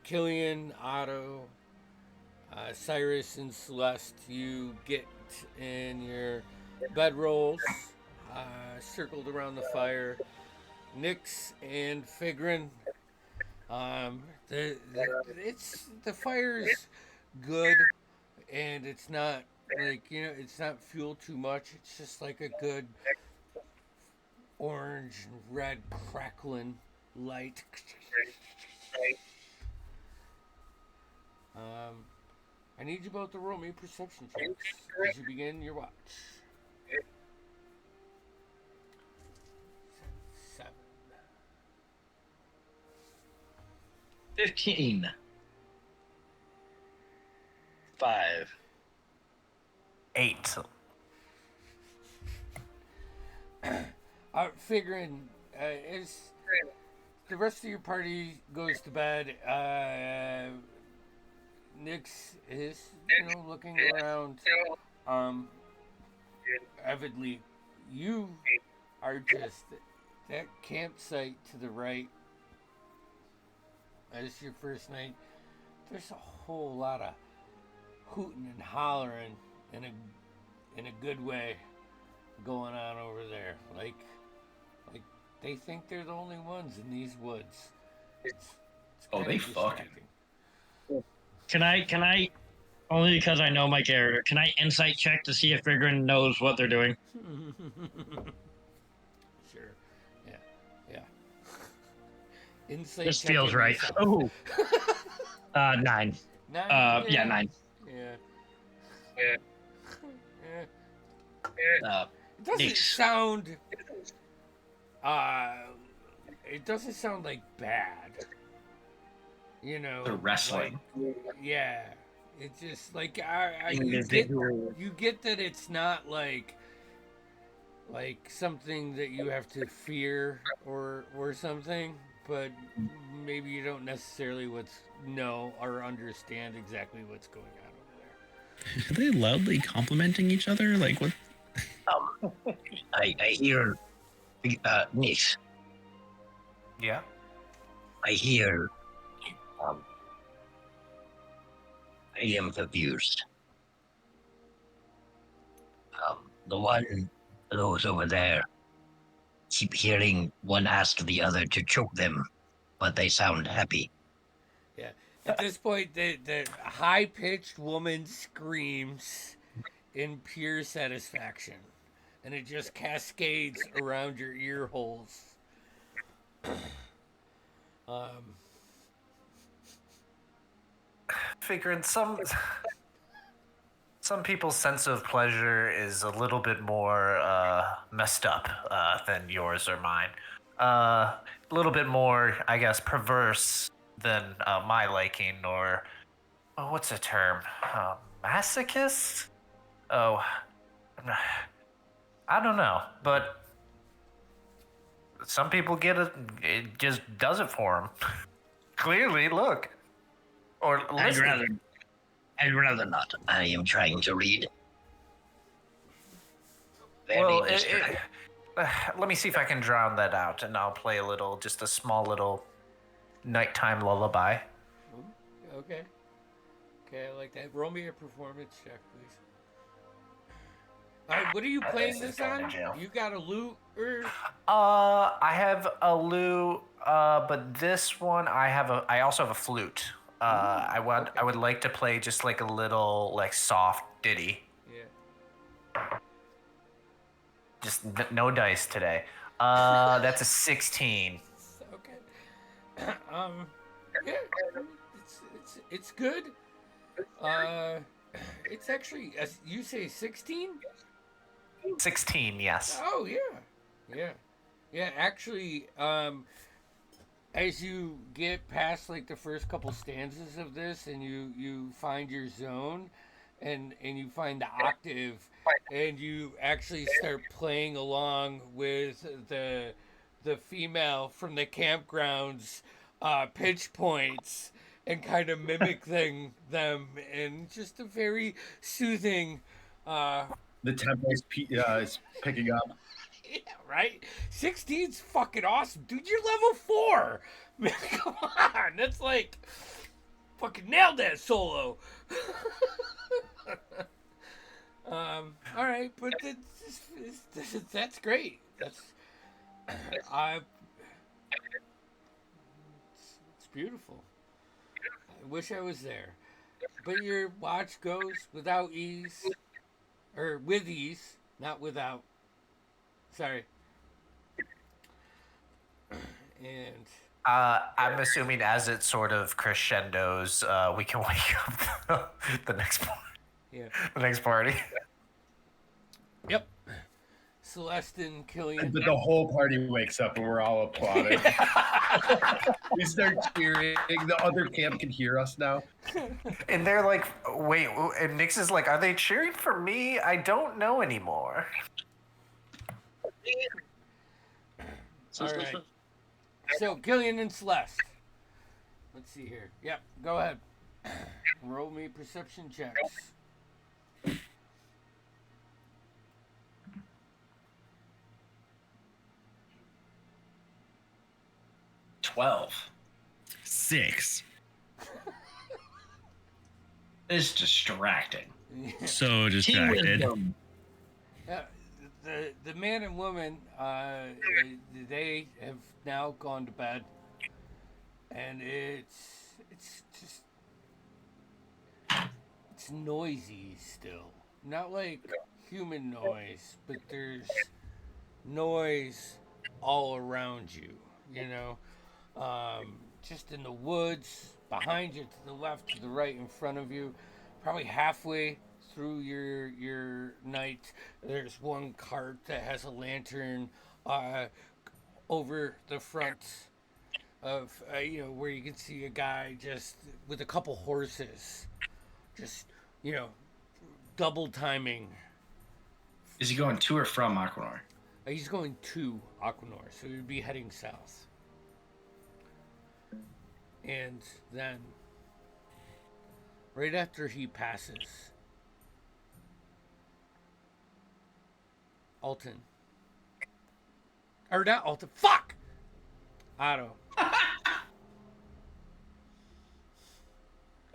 Killian, Otto, Cyrus, and Celeste, you get in your bedrolls, circled around the fire. Nix and Figrin. The fire is good, and it's not like it's not fuel too much. It's just like a good orange and red crackling light. I need you both to roll me perception checks as you begin your watch. 7. 15. 5. 8. Figuring as the rest of your party goes to bed, Nix is looking around avidly. You are just that campsite to the right. As your first night, there's a whole lot of hooting and hollering in a good way going on over there. Like they think they're the only ones in these woods. It's Oh, kinda they fucking. distracting. Can I, only because I know my character, can I insight check to see if Figrin knows what they're doing? Sure. Yeah. Insight This checking feels right. yourself. Oh. 9. 9? Yeah, 9. Yeah. It doesn't Nix. sound. It doesn't sound like bad. They're wrestling. Like, yeah. It's just like you Individual. get that it's not like something that you have to fear or something, but maybe you don't necessarily know or understand exactly what's going on over there. Are they loudly complimenting each other? Like what? I hear, Nix, Yeah. I hear, I am confused. Those over there, keep hearing one ask the other to choke them, but they sound happy. Yeah. At this point, the high-pitched woman screams in pure satisfaction, and it just cascades around your ear holes. Figuring some people's sense of pleasure is a little bit more messed up than yours or mine. A little bit more, I guess, perverse than my liking, or what's the term? Masochist? Oh, I don't know, but some people get it. It just does it for them. Clearly, look. Or listen. I'd rather not. I am trying to read. Well, let me see if I can drown that out, and I'll play just a small little nighttime lullaby. Okay. Okay, I like that. Roll me a performance check, please. What are you playing this on? You got a lute or? I have a lute, but this one I also have a flute. I would like to play just like a little like soft ditty. Yeah. Just no dice today. That's a 16. Okay. Yeah. It's good. It's actually, as you say, 16. 16, yes. Oh yeah. Yeah. Actually, as you get past like the first couple stanzas of this, and you find your zone, and you find the octave, and you actually start playing along with the female from the campgrounds pitch points, and kind of mimic them in just a very soothing The tempo is picking up. yeah, right? 16's fucking awesome. Dude, you're level 4. Man, come on. That's like fucking nailed that solo. All right, but that's great. That's I it's beautiful. I wish I was there. But your watch goes without ease, or with ease, not without. Sorry. And I'm assuming as it sort of crescendos, we can wake up the next yeah. the next party. Yep. Celeste and Killian. But the whole party wakes up and we're all applauding. We start cheering. The other camp can hear us now. And they're like, wait, and Nix is like, are they cheering for me? I don't know anymore. All right. So Killian and Celeste. Let's see here. Yep. Go ahead. Roll me perception checks. 12. 6. It's distracting. So distracted. The man and woman, they have now gone to bed, and it's just it's noisy still. Not like human noise, but there's noise all around you. You know, just in the woods, behind you, to the left, to the right, in front of you, probably halfway through your night. There's one cart that has a lantern over the front of where you can see a guy just with a couple horses, just double timing. Is he going to or from Aquanor? He's going to Aquanor, so he'd be heading south. And then, right after he passes, Alton. Or not Alton. Fuck! Otto.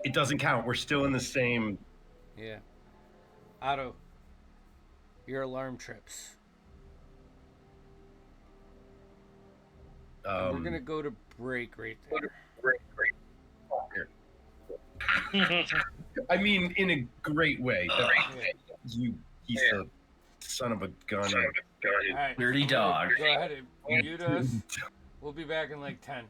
It doesn't count. We're still in the same. Yeah. Otto. Your alarm trips. We're going to go to break right there. I mean, in a great way. He's a son of a gun. All right. Dirty dog. Go ahead and mute us. We'll be back in like 10.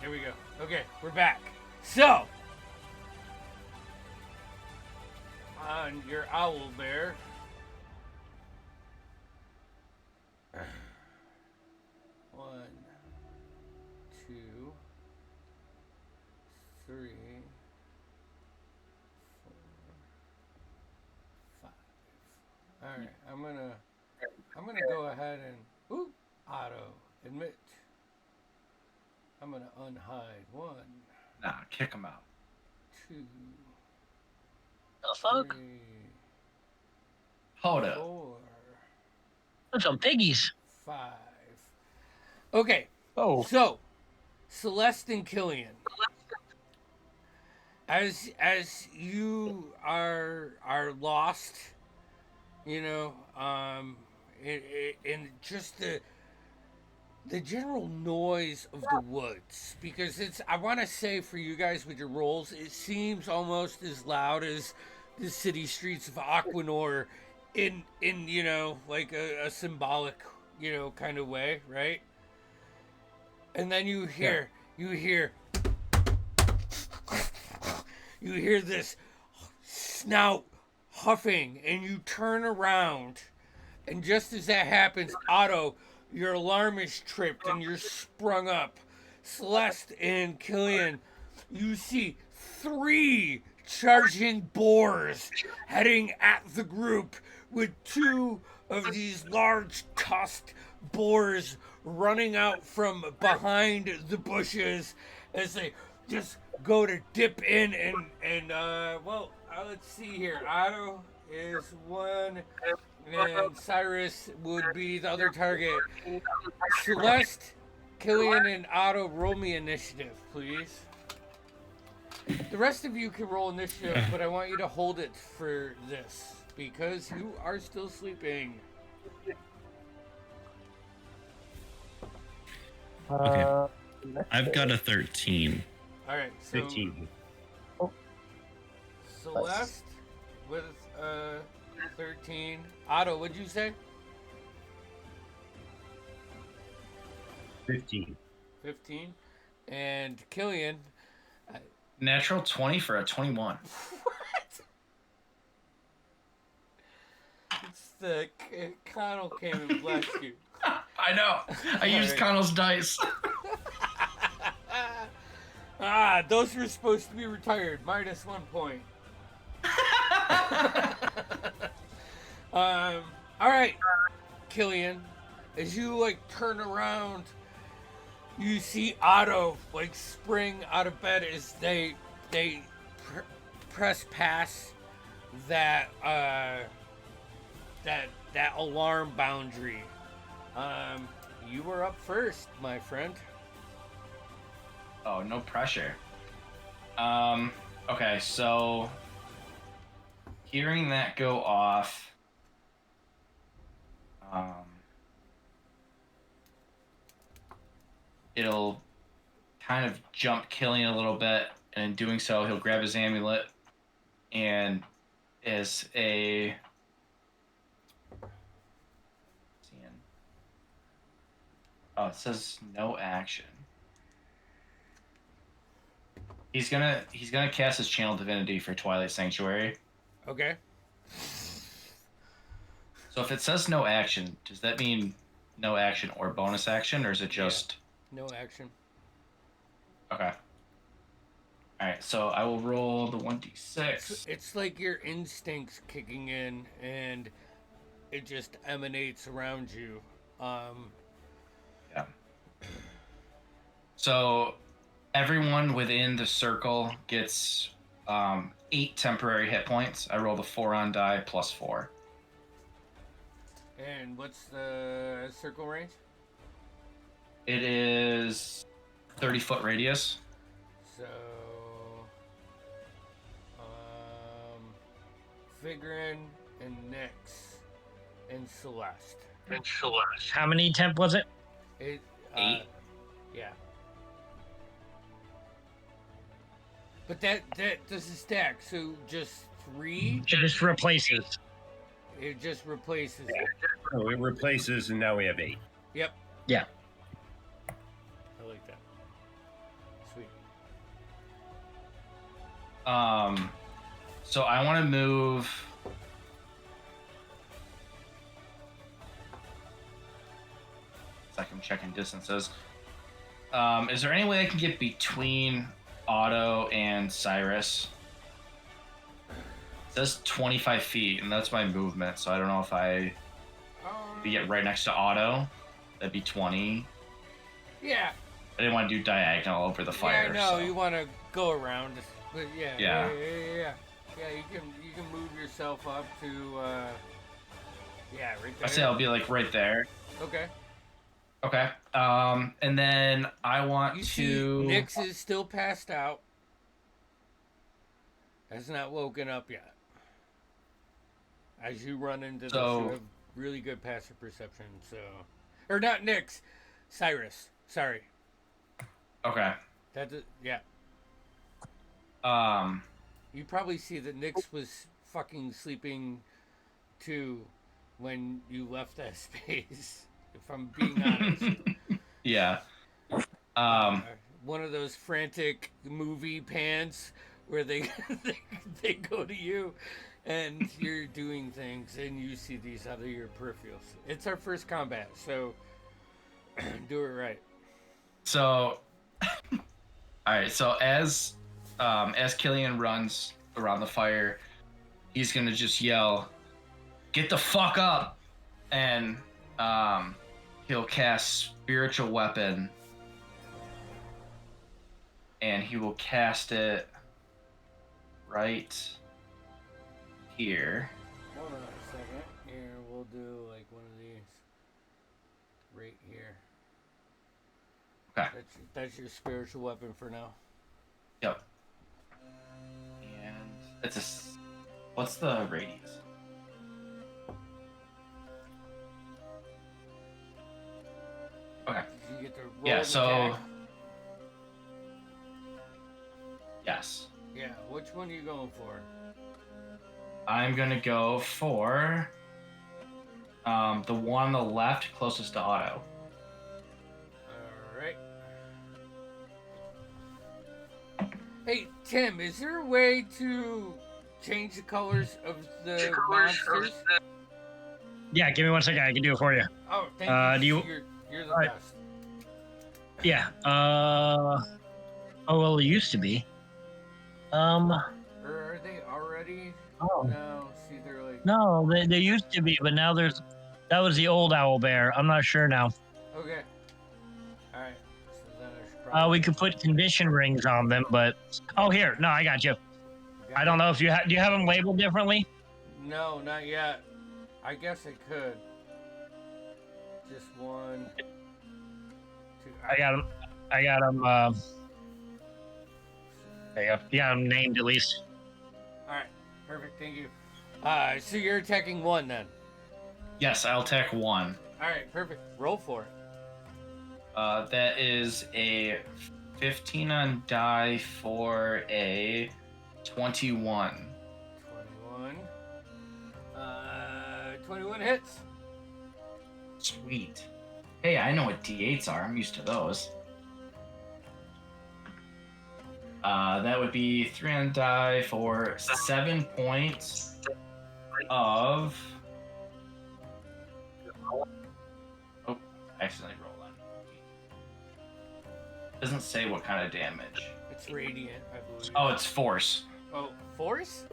There we go. Okay, we're back. So, on your owl bear. One, two, three, four, five. All right, I'm gonna go ahead and auto admit. I'm gonna unhide. One, Nah, kick him out. two, The fuck? three, Hold up. four, There's some piggies. 5. Okay, Oh. so Celeste and Killian, as you are lost, you know, in just the general noise of the woods, because I want to say for you guys with your rolls, it seems almost as loud as the city streets of Aquanor in you know, like a symbolic, you know, kind of way, right? And then you hear this snout huffing, and you turn around, and just as that happens, Otto, your alarm is tripped and you're sprung up. Celeste and Killian, you see 3 charging boars heading at the group, with 2 of these large tusked boars running out from behind the bushes as they just go to dip in and let's see here. Otto is one, and Cyrus would be the other target. Celeste, Killian, and Otto, roll me initiative, please. The rest of you can roll initiative, but I want you to hold it for this, because you are still sleeping. Okay. I've got a 13. All right, so 15. Celeste with 13. Otto, what'd you say? 15. 15. And Killian. Natural 20 for a 21. What? It's the Connell came and blessed you. I know. I used Alright. Connell's dice. Those were supposed to be retired. -1 point. All right, Killian. As you like turn around, you see Otto like spring out of bed as they press past that that alarm boundary. You were up first, my friend. Oh, no pressure. Okay, so hearing that go off, it'll kind of jump Killian a little bit, and in doing so, he'll grab his amulet, and as a it says no action. He's gonna cast his Channel Divinity for Twilight Sanctuary. Okay. So if it says no action, does that mean no action or bonus action, or is it just No action. okay? All right, so I will roll the 1d6. It's like your instincts kicking in, and it just emanates around you. Yeah. So everyone within the circle gets 8 temporary hit points. I rolled a 4 on die plus 4. And what's the circle range? It is 30-foot radius. So, Vigrin and Nyx and Celeste. How many temp was it? It, 8. Yeah. But that doesn't stack. So just 3. It just replaces. It just replaces it. Oh, it replaces, and now we have 8. Yep. Yeah. I like that. So I want to move. It's like I'm checking distances. Is there any way I can get between Otto and Cyrus? It says 25 feet, and that's my movement, so I don't know if I get right next to Otto. That'd be 20. Yeah. I didn't want to do diagonal over the fire. Yeah, no, so. you want to go around. But yeah. Yeah. Yeah, you can move yourself up to, yeah, right there. I say I'll be like right there. Okay. Okay. And then I want You to. see, Nyx is still passed out. Has not woken up yet. As you run into this, you have really good passive perception. So, or not Nyx, Cyrus. Sorry. Okay. Yeah. You probably see that Nyx was fucking sleeping too when you left that space. If I'm being honest. Yeah. One of those frantic movie pans where they they go to you and you're doing things and you see these out of your peripherals. It's our first combat, so do it right. So, all right. So as Killian runs around the fire, he's gonna just yell, "Get the fuck up!" And he'll cast Spiritual Weapon, and he will cast it right here. Hold on a second. Here, we'll do like one of these right here. Okay. That's your spiritual weapon for now. Yep. And it's what's the radius? Okay. Did you get to roll Yeah, an so attack? yes. Yeah, which one are you going for? I'm gonna go for the one on the left closest to Otto. Alright. Hey, Tim, is there a way to change the colors of the monsters? Yeah, give me 1 second. I can do it for you. Oh, thank you. Do you? You're the Alright. best. Yeah. Oh well, it used to be. Or are they already? Oh. No, see, they're like... No, they used to be, but now there's. That was the old owl bear. I'm not sure now. Okay. Alright. So then I should probably... We could put condition rings on them, but oh, here, no, I got you. I don't know if you do. You have them labeled differently? No, not yet. I guess I could. Just 1, 2. I got them. I got them. There you go. You got them named at least. Alright, perfect, thank you. So you're attacking 1 then? Yes, I'll attack 1. Alright, perfect. Roll for it. That is a 15 on die for a 21. 21. 21 hits. Sweet. Hey, I know what D8s are. I'm used to those. That would be 3 on die for 7 points of... Oh, I accidentally rolled on. Doesn't say what kind of damage. It's radiant, I believe. Oh, it's force. Oh, force?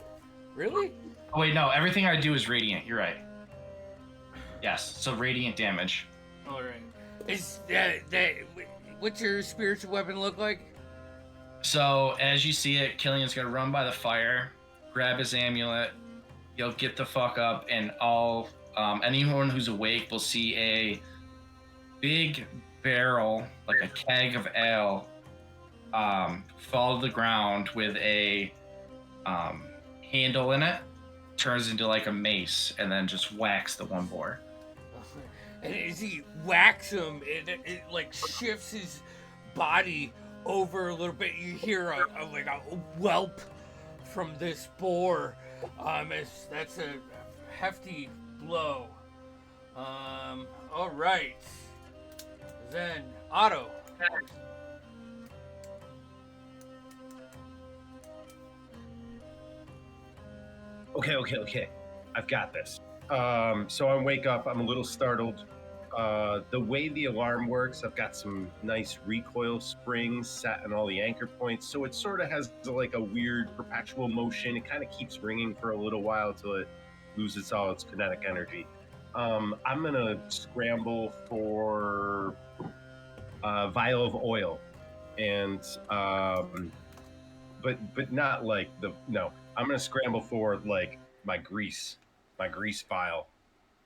Really? Oh wait, no. Everything I do is radiant. You're right. Yes, so radiant damage. Alright. Is what's your spiritual weapon look like? So as you see it, Killian's gonna run by the fire, grab his amulet. He'll get the fuck up, and all anyone who's awake will see a big barrel, like a keg of ale, fall to the ground with a handle in it. Turns into like a mace, and then just whacks the one boar. And as he whacks him, it like shifts his body over a little bit. You hear a whelp from this boar. That's a hefty blow. All right. Then Otto. Okay. I've got this. So I wake up. I'm a little startled. The way the alarm works, I've got some nice recoil springs set in all the anchor points, so it sort of has like a weird perpetual motion. It kind of keeps ringing for a little while till it loses all its kinetic energy. I'm gonna scramble for a vial of oil, and but not like the no. I'm gonna scramble for like my grease vial.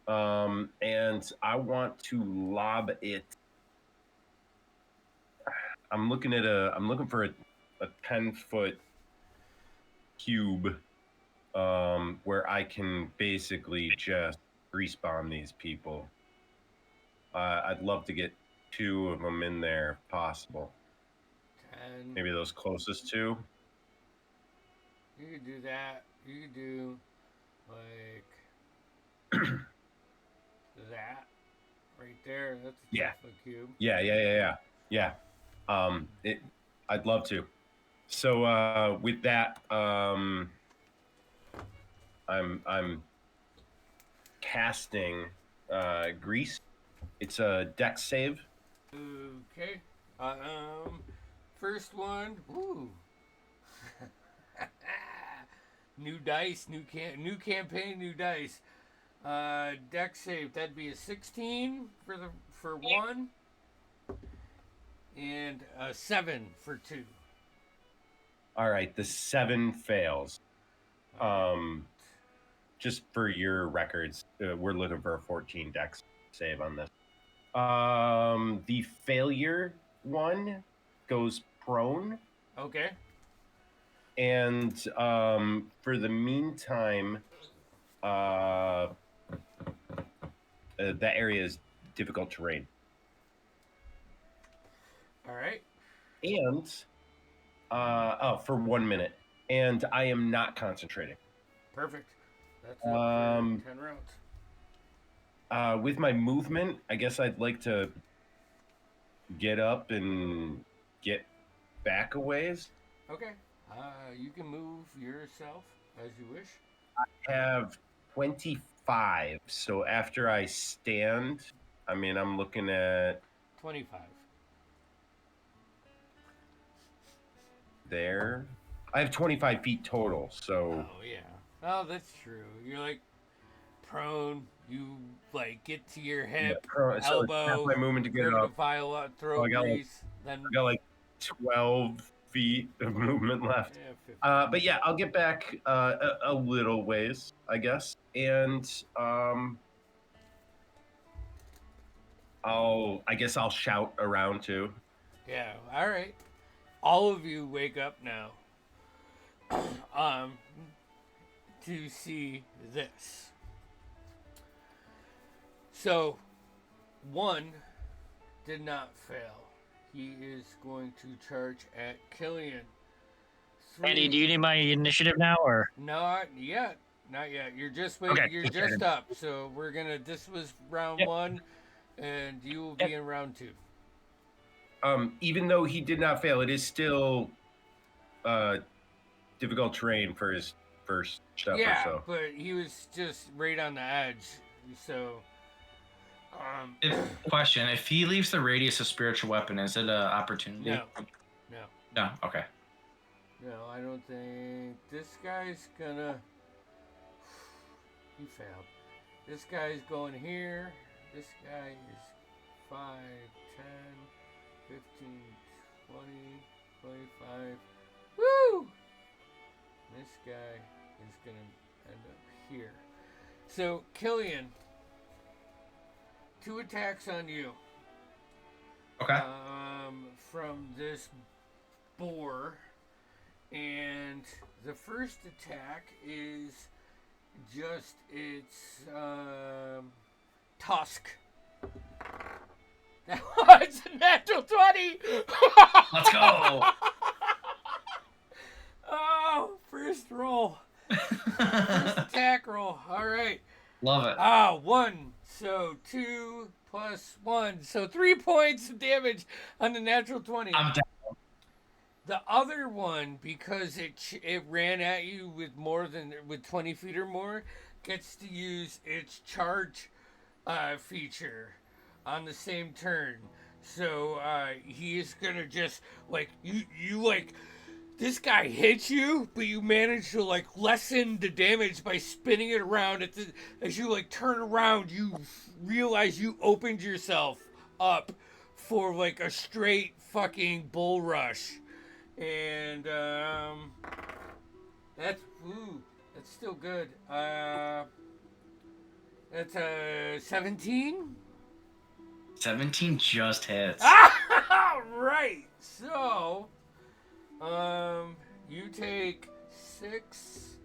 And I want to lob it. I'm looking for a 10-foot cube, where I can basically just grease bomb these people. I'd love to get 2 of them in there if possible. 10. Maybe those closest 2. You could do that. You could do like that right there. That's a Yeah. 10-foot cube. Yeah. I'd love to. So with that, I'm casting grease. It's a dex save. Okay. First one. Ooh. New dice, new campaign, new dice. Dex save. That'd be a 16 for 1, and a 7 for 2. All right, the 7 fails. Just for your records, we're looking for a 14 dex save on this. The failure one goes prone, Okay. and for the meantime, that area is difficult terrain. All right. And for 1 minute, and I am not concentrating. Perfect. That's it for 10 rounds. With my movement, I guess I'd like to get up and get back a ways. Okay. You can move yourself as you wish. I have 25, so after I stand, I mean, I'm looking at 25. there. I have 25 feet total, so Oh yeah. Oh, that's true. You're like prone. You like get to your hip, so it's half elbow, my movement to get grab up. the file up, throw I got like- grease, then I got like 12 feet of movement left. yeah, 50. But yeah, I'll get back a little ways, I guess, and I'll shout around too. Yeah. All right. All of you wake up now. To see this. So, 1 did not fail. He is going to charge at Killian. 3, Andy, do you need my initiative now, or? Not yet. Not yet. You're just waiting. Okay, You're just just checking. up. So we're gonna. This was round Yep. 1, and you will be in round 2. Even though he did not fail, it is still difficult terrain for his first step Yeah, or so. but he was just right on the edge. So, Question: if he leaves the radius of spiritual weapon, is it an opportunity? no. No. Okay. No, I don't think this guy's gonna. He failed. This guy's going here. This guy is 5, 10, 15, 20, 25. Woo! This guy is gonna end up here. So, Killian, 2 attacks on you. Okay. From this boar. And the first attack is just its tusk. That was a natural 20! Let's go. Oh, first roll. First attack roll. All right. Love it. 1. So 2 plus 1. So 3 points of damage on the natural 20. I'm down. The other one, because it ran at you with 20 feet or more, gets to use its charge feature on the same turn. So he is gonna just like you like this guy hits you, but you manage to like lessen the damage by spinning it around. As you like turn around, you realize you opened yourself up for like a straight fucking bull rush, and that's still good. That's a 17. 17 just hits. Right. So, you take 6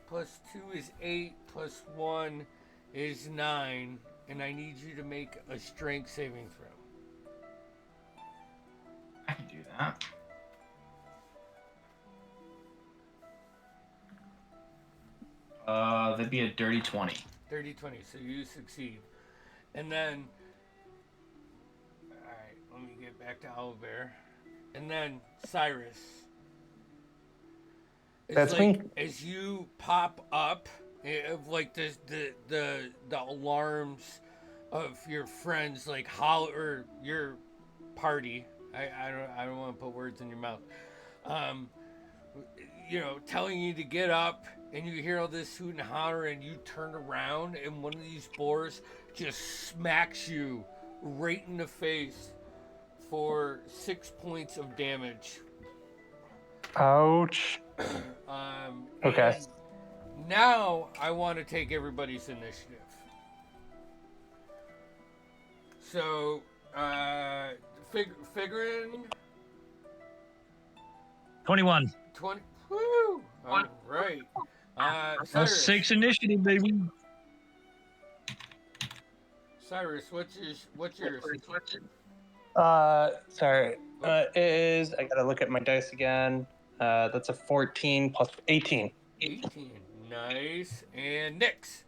plus 2 is 8 plus 1 is 9, and I need you to make a strength saving throw. I can do that. That'd be a dirty 20. Dirty 20, so you succeed. And then, alright, let me get back to Owlbear. And then, Cyrus. That's like, me. As you pop up, of like the alarms of your friends, like holler, or your party. I don't want to put words in your mouth. Telling you to get up, and you hear all this hoot and holler, and you turn around, and one of these boars just smacks you right in the face for 6 points of damage. Ouch. Okay. Now I want to take everybody's initiative. So, figuring 21. 20. Woo! All right. Plus Cyrus, 6 initiative, baby. Cyrus, what's yours? Sorry. Is I gotta look at my dice again. That's a 14 plus 18. 18. Nice. And Nyx.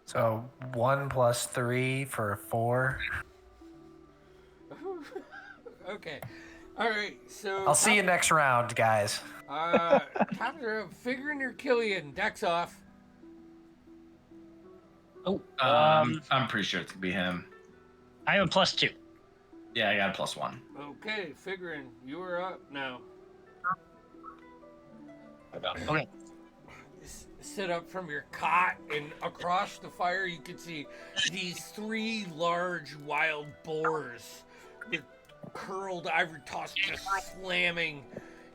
So 1 plus 3 for 4. Okay. All right. So I'll see you next round, guys. Top of the round, figuring your Killian. Dex off. Oh, I'm pretty sure it's gonna be him. I have a +2. Yeah, I got a +1. Okay, figuring you are up now. Okay. Sit up from your cot, and across the fire you can see these 3 large wild boars with curled ivory tusks just slamming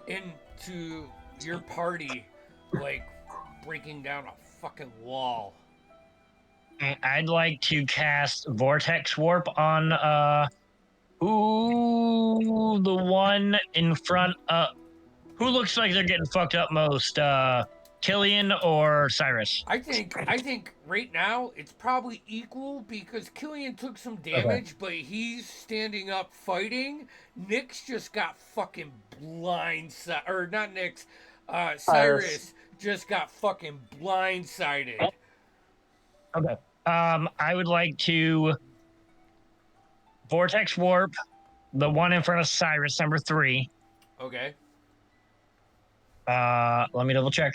into your party like breaking down a fucking wall. I'd like to cast Vortex Warp on the one in front who looks like they're getting fucked up most, Killian or Cyrus? I think right now it's probably equal because Killian took some damage, but he's standing up fighting. Nyx just got fucking blindsided, or not Nyx, Cyrus just got fucking blindsided. Okay. I would like to Vortex Warp the one in front of Cyrus, number 3. Okay. Let me double check.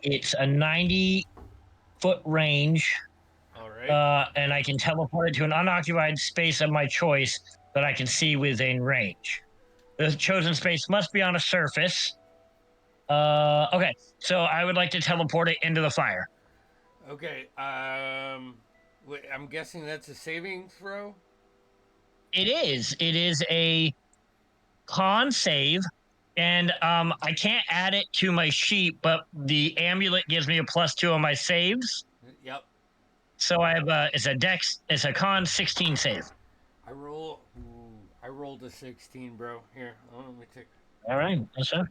It's a 90-foot range. All right. And I can teleport it to an unoccupied space of my choice that I can see within range. The chosen space must be on a surface. Okay, so I would like to teleport it into the fire. Okay. I'm guessing that's a saving throw. It is. It is a con save, and I can't add it to my sheet, but the amulet gives me a +2 on my saves. Yep. So I have it's a con 16 save. I rolled a 16, bro. Here, let me take. All right, that's it.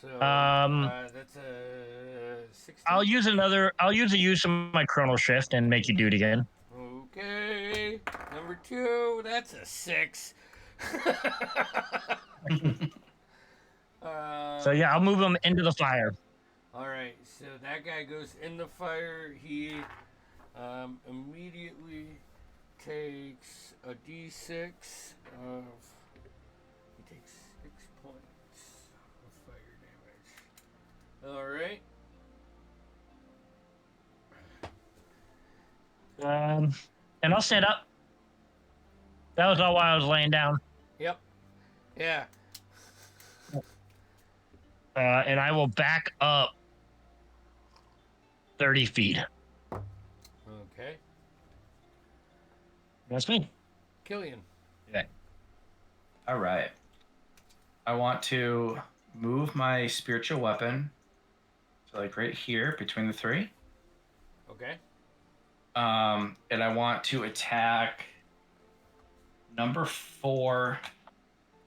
So that's a 16. I'll use a use of my chrono shift and make you do it again. Okay, number 2. That's a 6. So yeah, I'll move him into the fire. All right, so that guy goes in the fire. He immediately takes a d6 of. He And I'll stand up. That was all while I was laying down. Yep. Yeah. And I will back up 30 feet. Okay. That's me. Killian. Okay. All right. I want to move my spiritual weapon to like right here between the three. Okay. And I want to attack number 4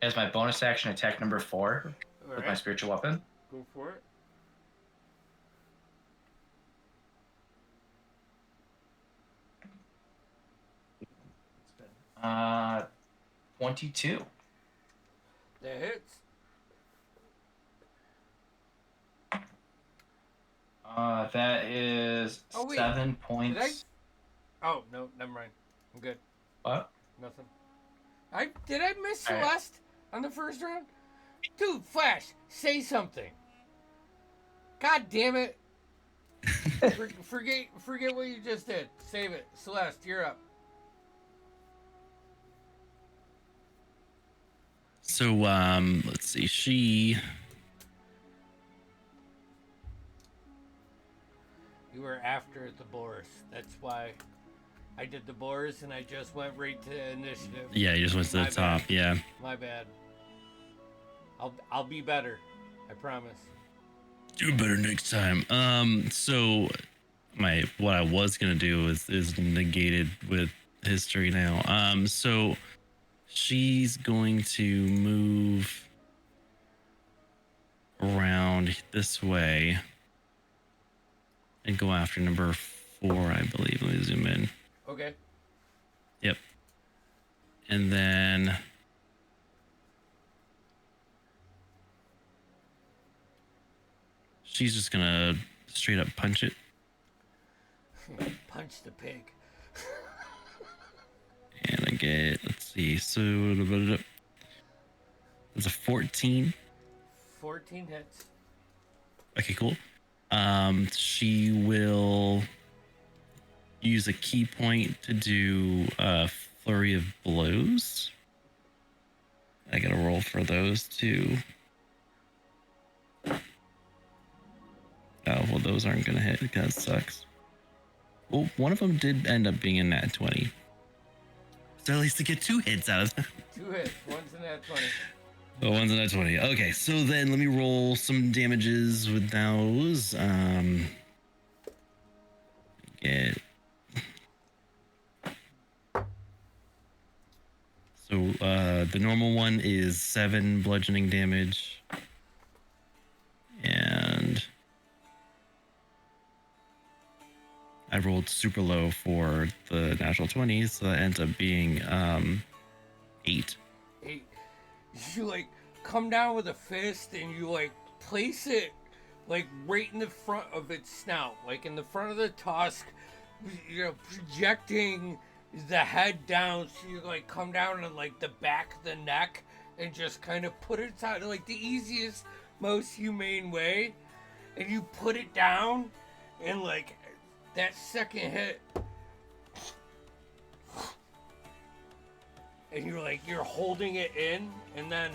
as my bonus action. Attack number 4 All with my right. spiritual weapon. Go for it. 22. That hits. That is Oh, wait. 7 points. Oh no, never mind. I'm good. What? Nothing. Did I miss All right. Celeste on the first round? Dude, Flash, say something. God damn it. Forget what you just did. Save it. Celeste, you're up. So let's see. She You were after the Boris. That's why I did the Boris and I just went right to initiative. yeah, you just went to the My top. bad. Yeah. My bad. I'll be better. I promise. Do better next time. So what I was gonna do is negated with history now. So she's going to move around this way and go after number 4, I believe. Let me zoom in. Okay. Yep. And then she's just gonna straight up punch it. Punch the pig. And I get, let's see, so it's a 14. 14 hits. Okay, cool. She will use a key point to do a flurry of blows. I gotta roll for those too. Oh, well, those aren't gonna hit. That sucks. Well, one of them did end up being a nat 20. So at least to get 2 hits out of that. 2 hits. One's in that 20. Oh, one's a nat 20. Okay, so then let me roll some damages with those. Get. So the normal one is 7 bludgeoning damage. And I rolled super low for the natural 20s, so that ends up being 8. 8. You like come down with a fist and you like place it like right in the front of its snout, like in the front of the tusk, you know, projecting the head down, so you like come down on like the back of the neck and just kind of put it out like the easiest, most humane way, and you put it down, and like that second hit, and you're holding it in, and then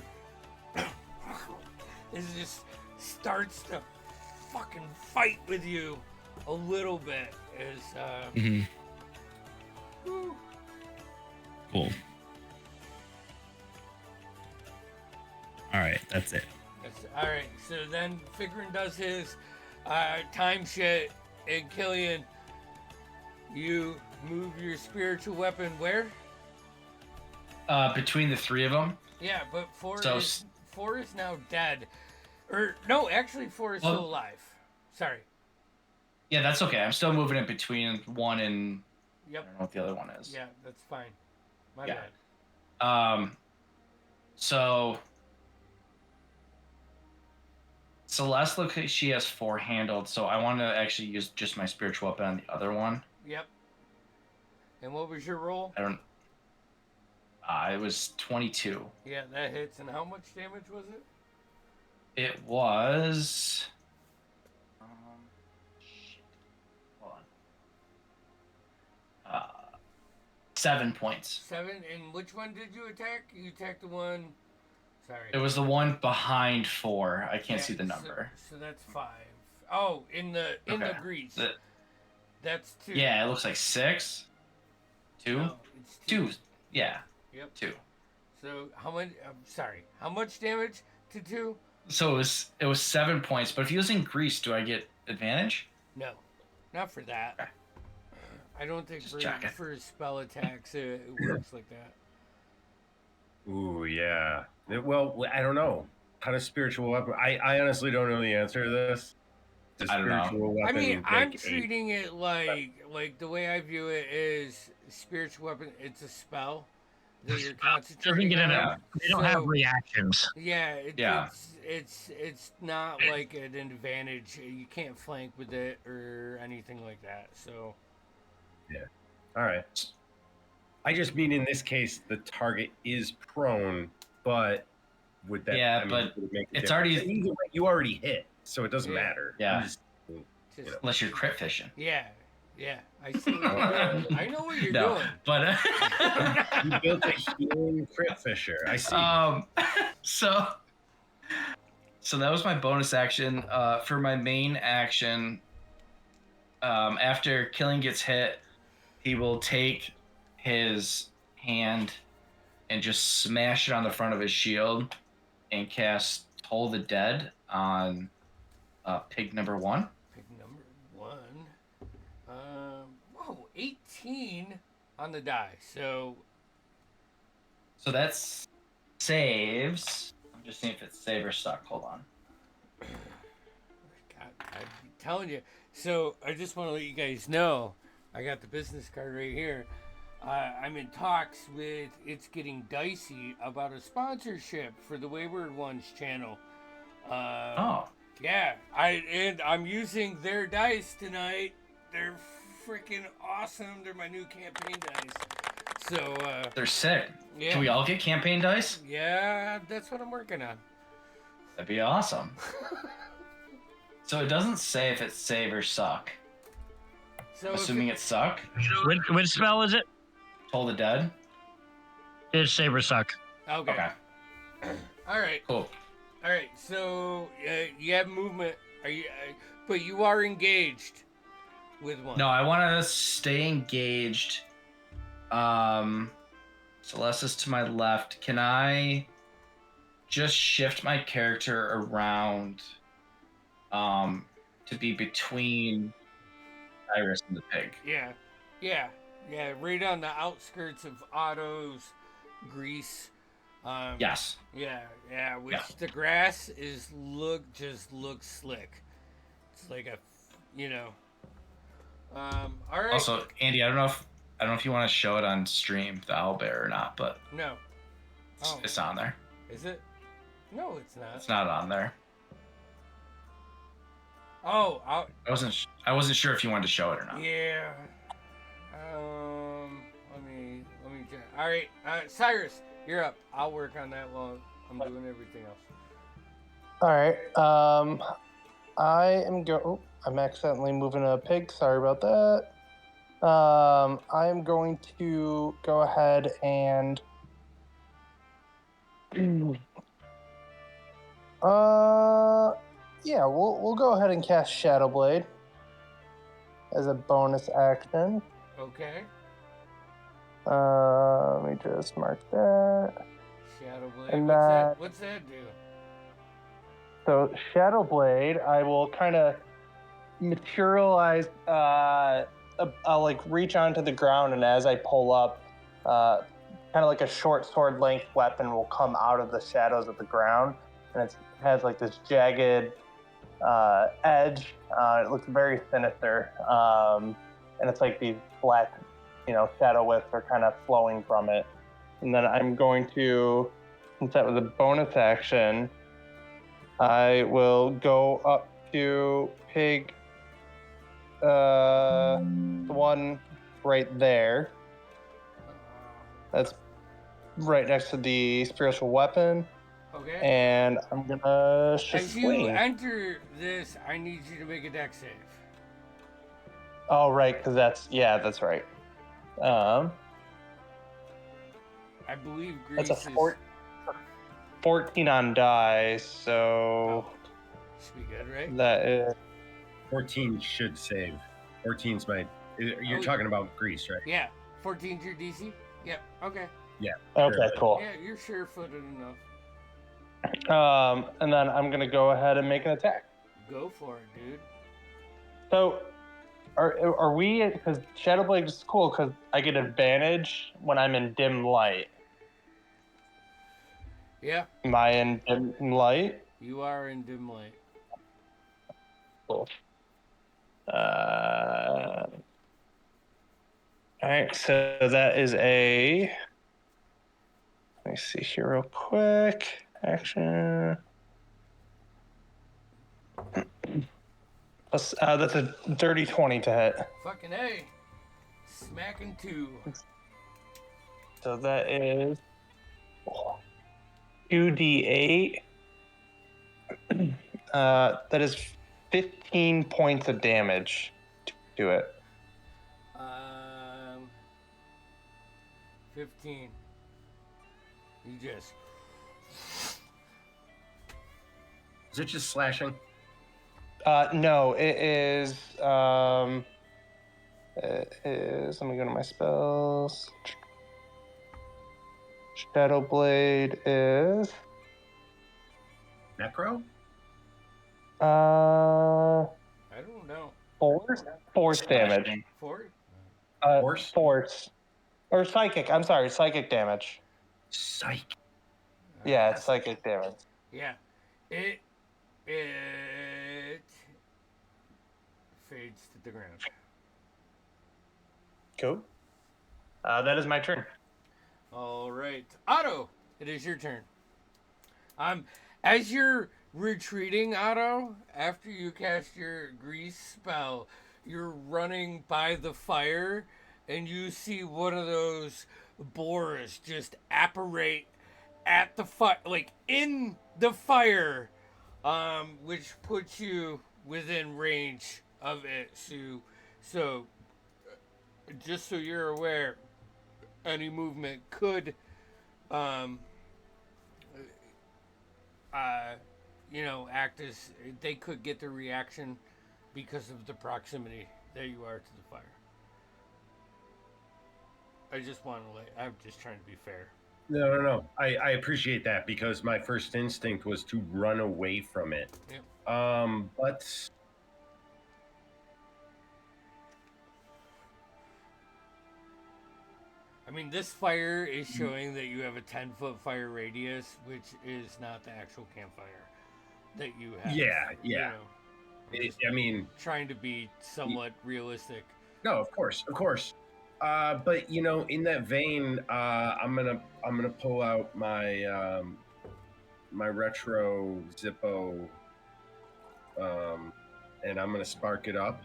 it just starts to fucking fight with you a little bit. Whew. Cool. All right, that's it. All right, so then Figrin does his time shit, and Killian, you move your spiritual weapon where? Between the 3 of them. Yeah, but four So is now dead. Or no, actually 4 is still alive. Sorry. Yeah, that's okay. I'm still moving it between 1 and I Yep. don't know what the other one is. Yeah, that's fine. My Yeah. bad. So Celeste looks like she has 4 handled, so I want to actually use just my spiritual weapon on the other one. Yep. And what was your roll? I don't. It was 22. Yeah, that hits. And how much damage was it? It was. Shit. Hold on. 7 points. 7. And which one did you attack? You attacked the one. Sorry. It was the one behind 4. I can't Yeah, see the number. So that's 5. Oh, in the grease. That's 2. Yeah, it looks like 6. 2. No, it's 2. 2. Yeah. Yep. 2. So how much? Sorry. How much damage to 2? So it was 7 points. But if using grease, do I get advantage? No, not for that. Okay. I don't think Just checking. for spell attacks it works like that. Ooh, yeah. Well, I don't know. Kind of spiritual weapon. I honestly don't know the answer to this. The I don't know. spiritual I weapon. mean, I'm like, treating it like the way I view it is spiritual weapon. It's a spell that you're Doesn't concentrating get on. enough. They don't have So- reactions. Yeah, Yeah. it's not like an advantage. You can't flank with it or anything like that. So All right. I just mean in this case, the target is prone, but would that? Yeah, I mean, but would it make a it's difference? already- Either way, you already hit, so it doesn't Yeah. matter. Yeah. I'm just- just Unless you're crit fishing. yeah. I see what you're doing. I know what you're No, doing. but you built a healing crit fisher. I see. so that was my bonus action. For my main action, after Killing gets hit, he will take his hand and just smash it on the front of his shield and cast Toll the Dead on pig number 1. Pick number 1. Whoa, 18 on the die. So So that's saves. I'm just seeing if it's save or suck. Hold on. God, I'm telling you. So I just want to let you guys know, I got the business card right here. I'm in talks with It's Getting Dicey about a sponsorship for the Wayward Ones channel. Oh. Yeah, I'm using their dice tonight. They're freaking awesome. They're my new campaign dice. So They're sick. yeah, Can we all get campaign dice? yeah, that's what I'm working on. That'd be awesome. So it doesn't say if it's save or suck. So I'm if assuming it's suck. Which spell is it? Toll the Dead. It's Saber Suck. okay. All right. Cool. All right, so you have movement. Are you? But you are engaged with one. No, I want to stay engaged. Celeste's to my left. Can I just shift my character around to be between Iris and the pig? Yeah. Right on the outskirts of Otto's grease. Yes. Yeah. Which Yeah. the grass just looks slick. It's like a, All right. Also, Andy, I don't know if you want to show it on stream, the owlbear or not, but No. Oh, it's on there. is it? No, it's not. It's not on there. Oh, I wasn't sure if you wanted to show it or not. yeah. Let me check. All right, Cyrus, you're up. I'll work on that while I'm doing everything else. All right. I'm accidentally moving a pig. Sorry about that. I'm going to go ahead and. Yeah, we'll go ahead and cast Shadow Blade as a bonus action. Okay. Let me just mark that. Shadow Blade. And What's that do? So Shadow Blade, I will kind of materialize. I'll like reach onto the ground, and as I pull up, kind of like a short sword length weapon will come out of the shadows of the ground, and it has like this jagged edge. It looks very sinister, and it's like these black, shadow wisps are kind of flowing from it. And then I'm going to, since that was a bonus action, I will go up to pig, the one right there. That's right next to the spiritual weapon. Okay. And I'm gonna shift As you swing. enter this, I need you to make a dex save. Oh, right, because that's right. I believe grease That's a is 14 on die, so should be good, right? that is 14 should save. 14's my. You're Oh, talking about grease, right? Yeah, 14's your DC. Yep. Okay. Yeah. okay. sure. Cool. Yeah, you're sure-footed enough. And then I'm gonna go ahead and make an attack. Go for it, dude. So, are we? Because Shadowblade is cool because I get advantage when I'm in dim light. Yeah, Am I in dim light? you are in dim light. Cool. All right, so that is a. Let me see here real quick. Action. That's a dirty 20 to hit. Fucking A. Smacking 2. So that is 2d8. That is 15 points of damage to it. 15. You just. Is it just slashing? No, it is. It is. Let me go to my spells. Shadowblade is. Necro? I don't know. Force damage. 4? Force? Force. Or psychic. I'm sorry, psychic damage. Psych. Yeah, it's psychic damage. Yeah. It fades to the ground. Cool. That is my turn. All right, Otto, it is your turn. As you're retreating, Otto, after you cast your grease spell, you're running by the fire, and you see one of those boars just apparate at the fire, like in the fire, which puts you within range of it. So just so you're aware, any movement could, act as they could get the reaction because of the proximity that you are to the fire. I just want to I'm just trying to be fair. No. I appreciate that because my first instinct was to run away from it. Yep. But I mean, this fire is showing that you have a 10-foot fire radius, which is not the actual campfire that you have. Yeah. You know, I mean, trying to be somewhat realistic. no, of course. But in that vein, I'm gonna pull out my my retro Zippo, and I'm gonna spark it up.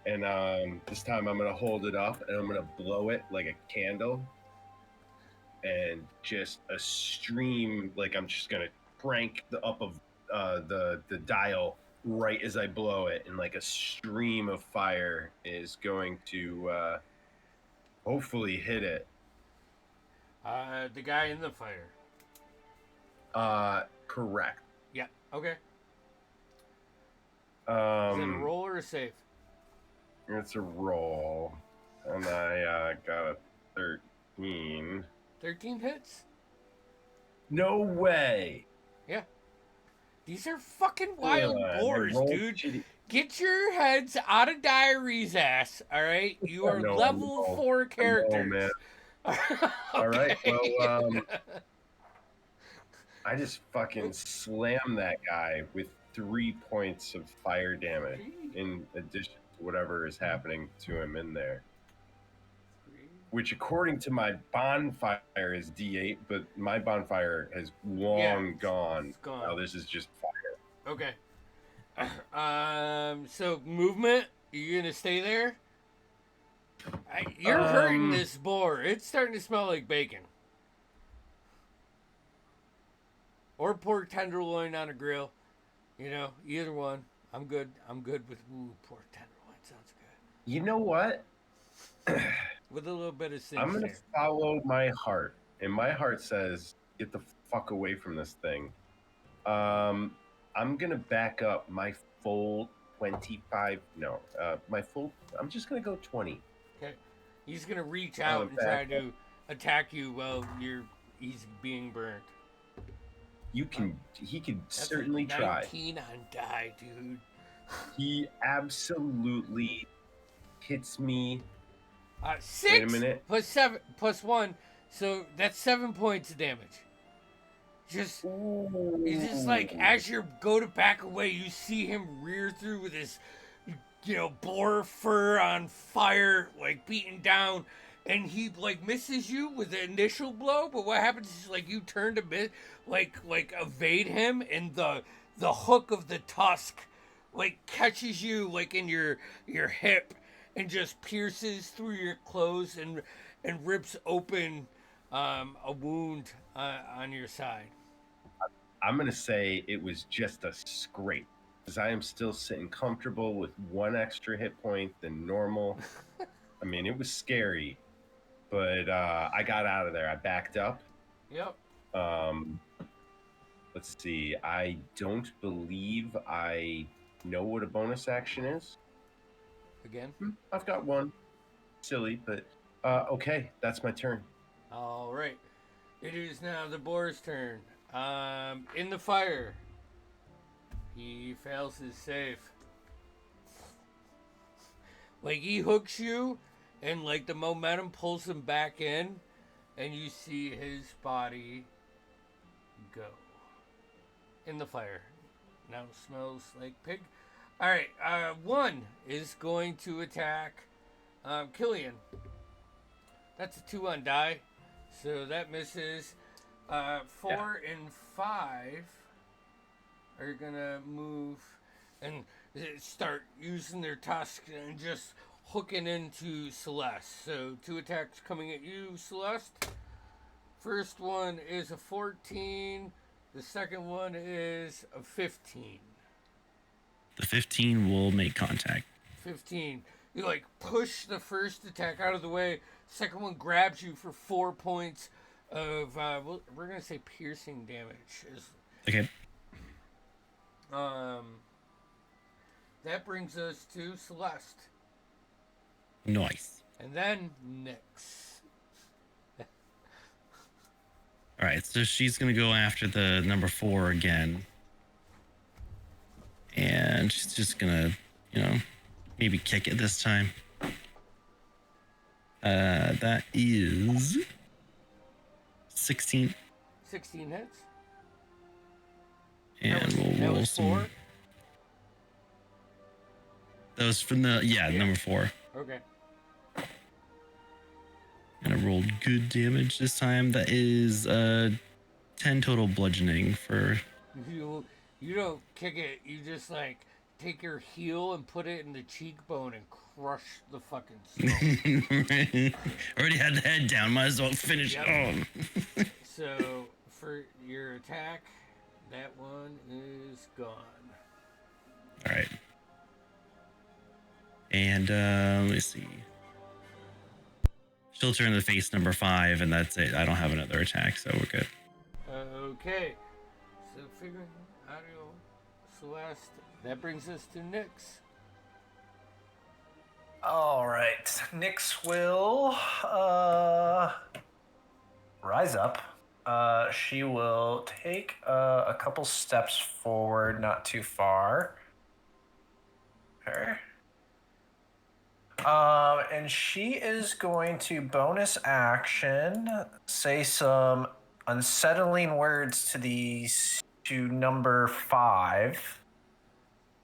And this time I'm gonna hold it up and I'm gonna blow it like a candle, and just a stream, like I'm just gonna crank the up of the dial right as I blow it, and like a stream of fire is going to hopefully hit it. The guy in the fire. Correct. Yeah. Okay. Is it a Um, roll or a save? it's a roll, and I got a 13. 13 hits? No way. These are fucking wild I boars, rolled dude. shitty. Get your heads out of Diary's ass, all right? You are No, level no. 4 No, characters. man. Okay. All right, well, I just fucking slammed that guy with 3 points of fire damage in addition to whatever is happening to him in there. Which, according to my bonfire, is D8, but my bonfire has long gone. It's gone. Now this is just fire. Okay. So movement, you gonna stay there? You're hurting this boar. It's starting to smell like bacon. Or pork tenderloin on a grill. Either one. I'm good. I'm good with pork tenderloin. Sounds good. You know what? with a little bit of I'm gonna sincere. follow my heart, and my heart says, "Get the fuck away from this thing." I'm gonna back up my full 25. No, my full. I'm just gonna go 20. Okay, he's gonna reach I'm out gonna and try back up. to attack you while he's being burned. You can. He can That's certainly a try. 19 on die, dude. He absolutely hits me. Wait a 6 minute. plus 7 plus 1, so that's 7 points of damage. Just It's just like Ooh. as you go to back away, you see him rear through with his, boar fur on fire, like beaten down, and he like misses you with the initial blow. But what happens is like you turn to like evade him, and the hook of the tusk, like catches you like in your hip, and just pierces through your clothes and rips open a wound on your side. I'm gonna say it was just a scrape, because I am still sitting comfortable with one extra hit point than normal. I mean, it was scary, but I got out of there. I backed up. Yep. Um, let's see. I don't believe I know what a bonus action is. Again. I've got one. Silly, but okay. That's my turn. All right. It is now the boar's turn. In the fire. He fails his save. Like he hooks you, and like the momentum pulls him back in, and you see his body go in the fire. Now smells like pig. All right. One is going to attack Killian. That's a 2 on die, so that misses. 4 and 5 are gonna move and start using their tusks and just hooking into Celeste. So 2 attacks coming at you, Celeste. First one is a 14. The second one is a 15. The 15 will make contact. 15. You like push the first attack out of the way. Second one grabs you for 4 points of we're gonna say piercing damage. Okay. That brings us to Celeste, Nice. and then Nyx. All right, so she's gonna go after the number 4 again, and she's just gonna, maybe kick it this time. That is 16, 16 hits. and we'll that roll was some. 4. That was from the number 4. Okay. And I rolled good damage this time. That is 10 total bludgeoning for. You don't kick it. You just like take your heel and put it in the cheekbone and crush the fucking skull. Already had the head down. Might as well finish. Yep. So for your attack, that one is gone. All right. And let me see. She'll turn to face number 5, and that's it. I don't have another attack, so we're good. Okay. So figuring audio Celeste. That brings us to Nyx. All right. Nyx will rise up. She will take a couple steps forward, not too far. Okay. And she is going to bonus action say some unsettling words to number 5.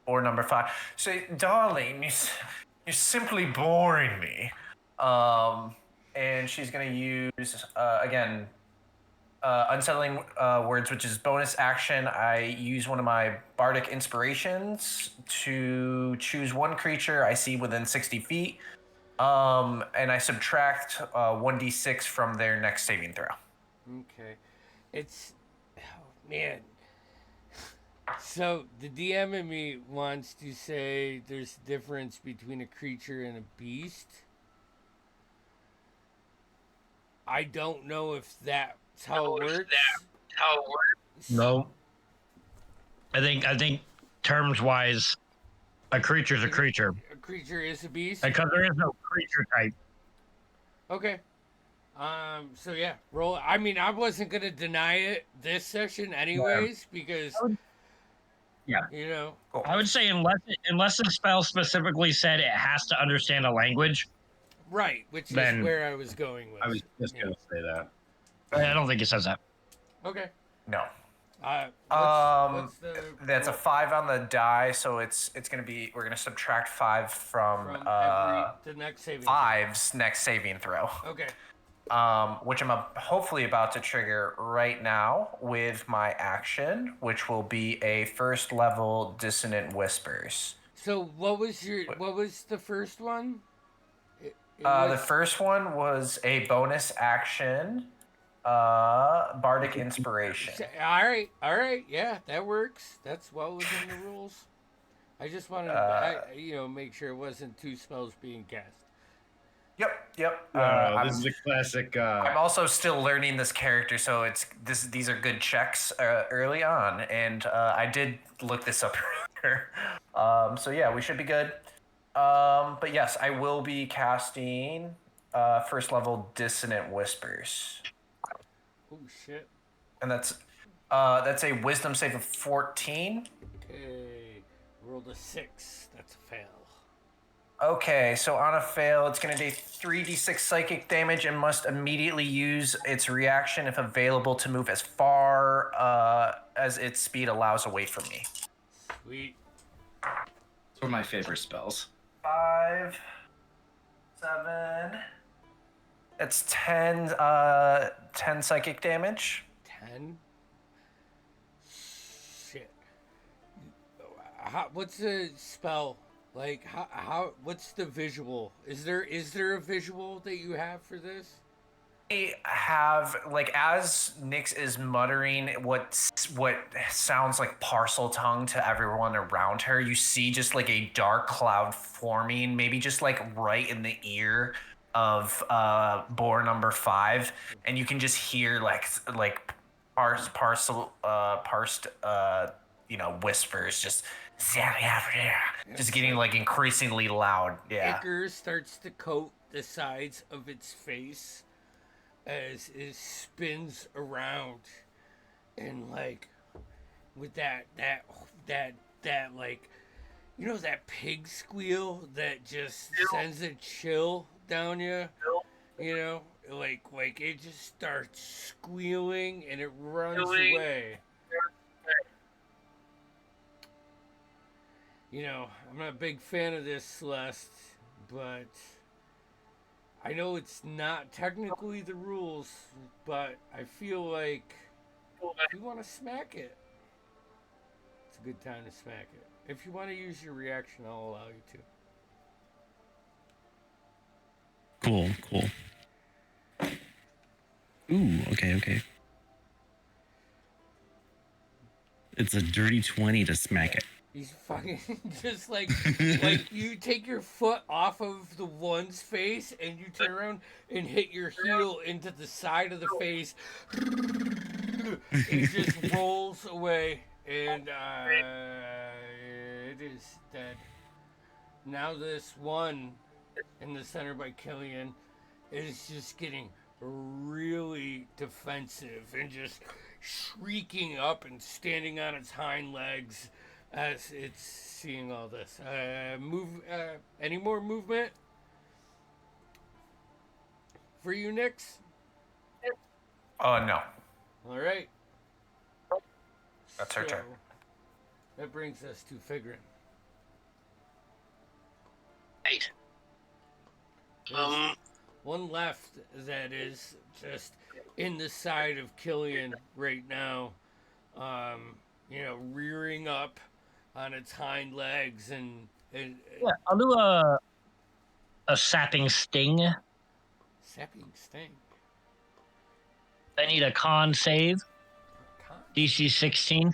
Or number 5. Say, darling, you're simply boring me. And she's going to use, again, unsettling words, which is bonus action. I use one of my bardic inspirations to choose one creature I see within 60 feet. And I subtract 1d6 from their next saving throw. Okay. Man. So the DM in me wants to say there's a difference between a creature and a beast. I don't know if that's how it works. No. I think terms wise, a creature's a creature. A creature is a beast. Because there is no creature type. Okay. So yeah, roll. I mean, I wasn't gonna deny it this session anyways because, Yeah. you know, I would say unless the spell specifically said it has to understand a language, right, which is Then- where I was going with. I was just Yeah. gonna say that. I don't think it says that. Okay. No. What's the That's a 5 on the die, so it's gonna be, we're gonna subtract 5 from the next saving throw. 5's next saving throw. Okay. Which I'm hopefully about to trigger right now with my action, which will be a first level Dissonant Whispers. So what was the first one? The first one was a bonus action, Bardic Inspiration. All right, yeah, that works. That's well within the rules. I just wanted to, make sure it wasn't 2 spells being cast. Yep. This is a classic. I'm also still learning this character, so these are good checks early on, and I did look this up earlier. So yeah, we should be good. But yes, I will be casting first level Dissonant Whispers, Oh shit. and that's a Wisdom save of 14. Okay, rolled a 6. That's a fail. Okay, so on a fail, it's going to do 3d6 psychic damage and must immediately use its reaction if available to move as far as its speed allows away from me. Sweet. It's one of my favorite spells. 5, 7. That's 10 psychic damage. 10. Shit. What's the spell? Like how? What's the visual? Is there a visual that you have for this? I have, like, as Nyx is muttering what sounds like parcel tongue to everyone around her, you see just like a dark cloud forming, maybe just like right in the ear of boar number 5, and you can just hear parsed whispers, just getting like increasingly loud. Yeah. Ichor starts to coat the sides of its face as it spins around, and like with that like, that pig squeal that just sends a chill down you. Like it just starts squealing and it runs away. I'm not a big fan of this, Celeste, but I know it's not technically the rules, but I feel like if you want to smack it, it's a good time to smack it. If you want to use your reaction, I'll allow you to. Cool. Ooh, okay. It's a dirty 20 to smack it. He's fucking just like you take your foot off of the one's face and you turn around and hit your heel into the side of the face. It just rolls away and it is dead. Now this one in the center by Killian is just getting really defensive and just shrieking up and standing on its hind legs as it's seeing all this. Any more movement for you, Nyx? No. All right. That's her turn. That brings us to Figrin. 8. There's one left that is just in the side of Killian right now, rearing up on its hind legs and Yeah, I'll do a sapping sting. sapping sting. I need a con save. Con? DC 16.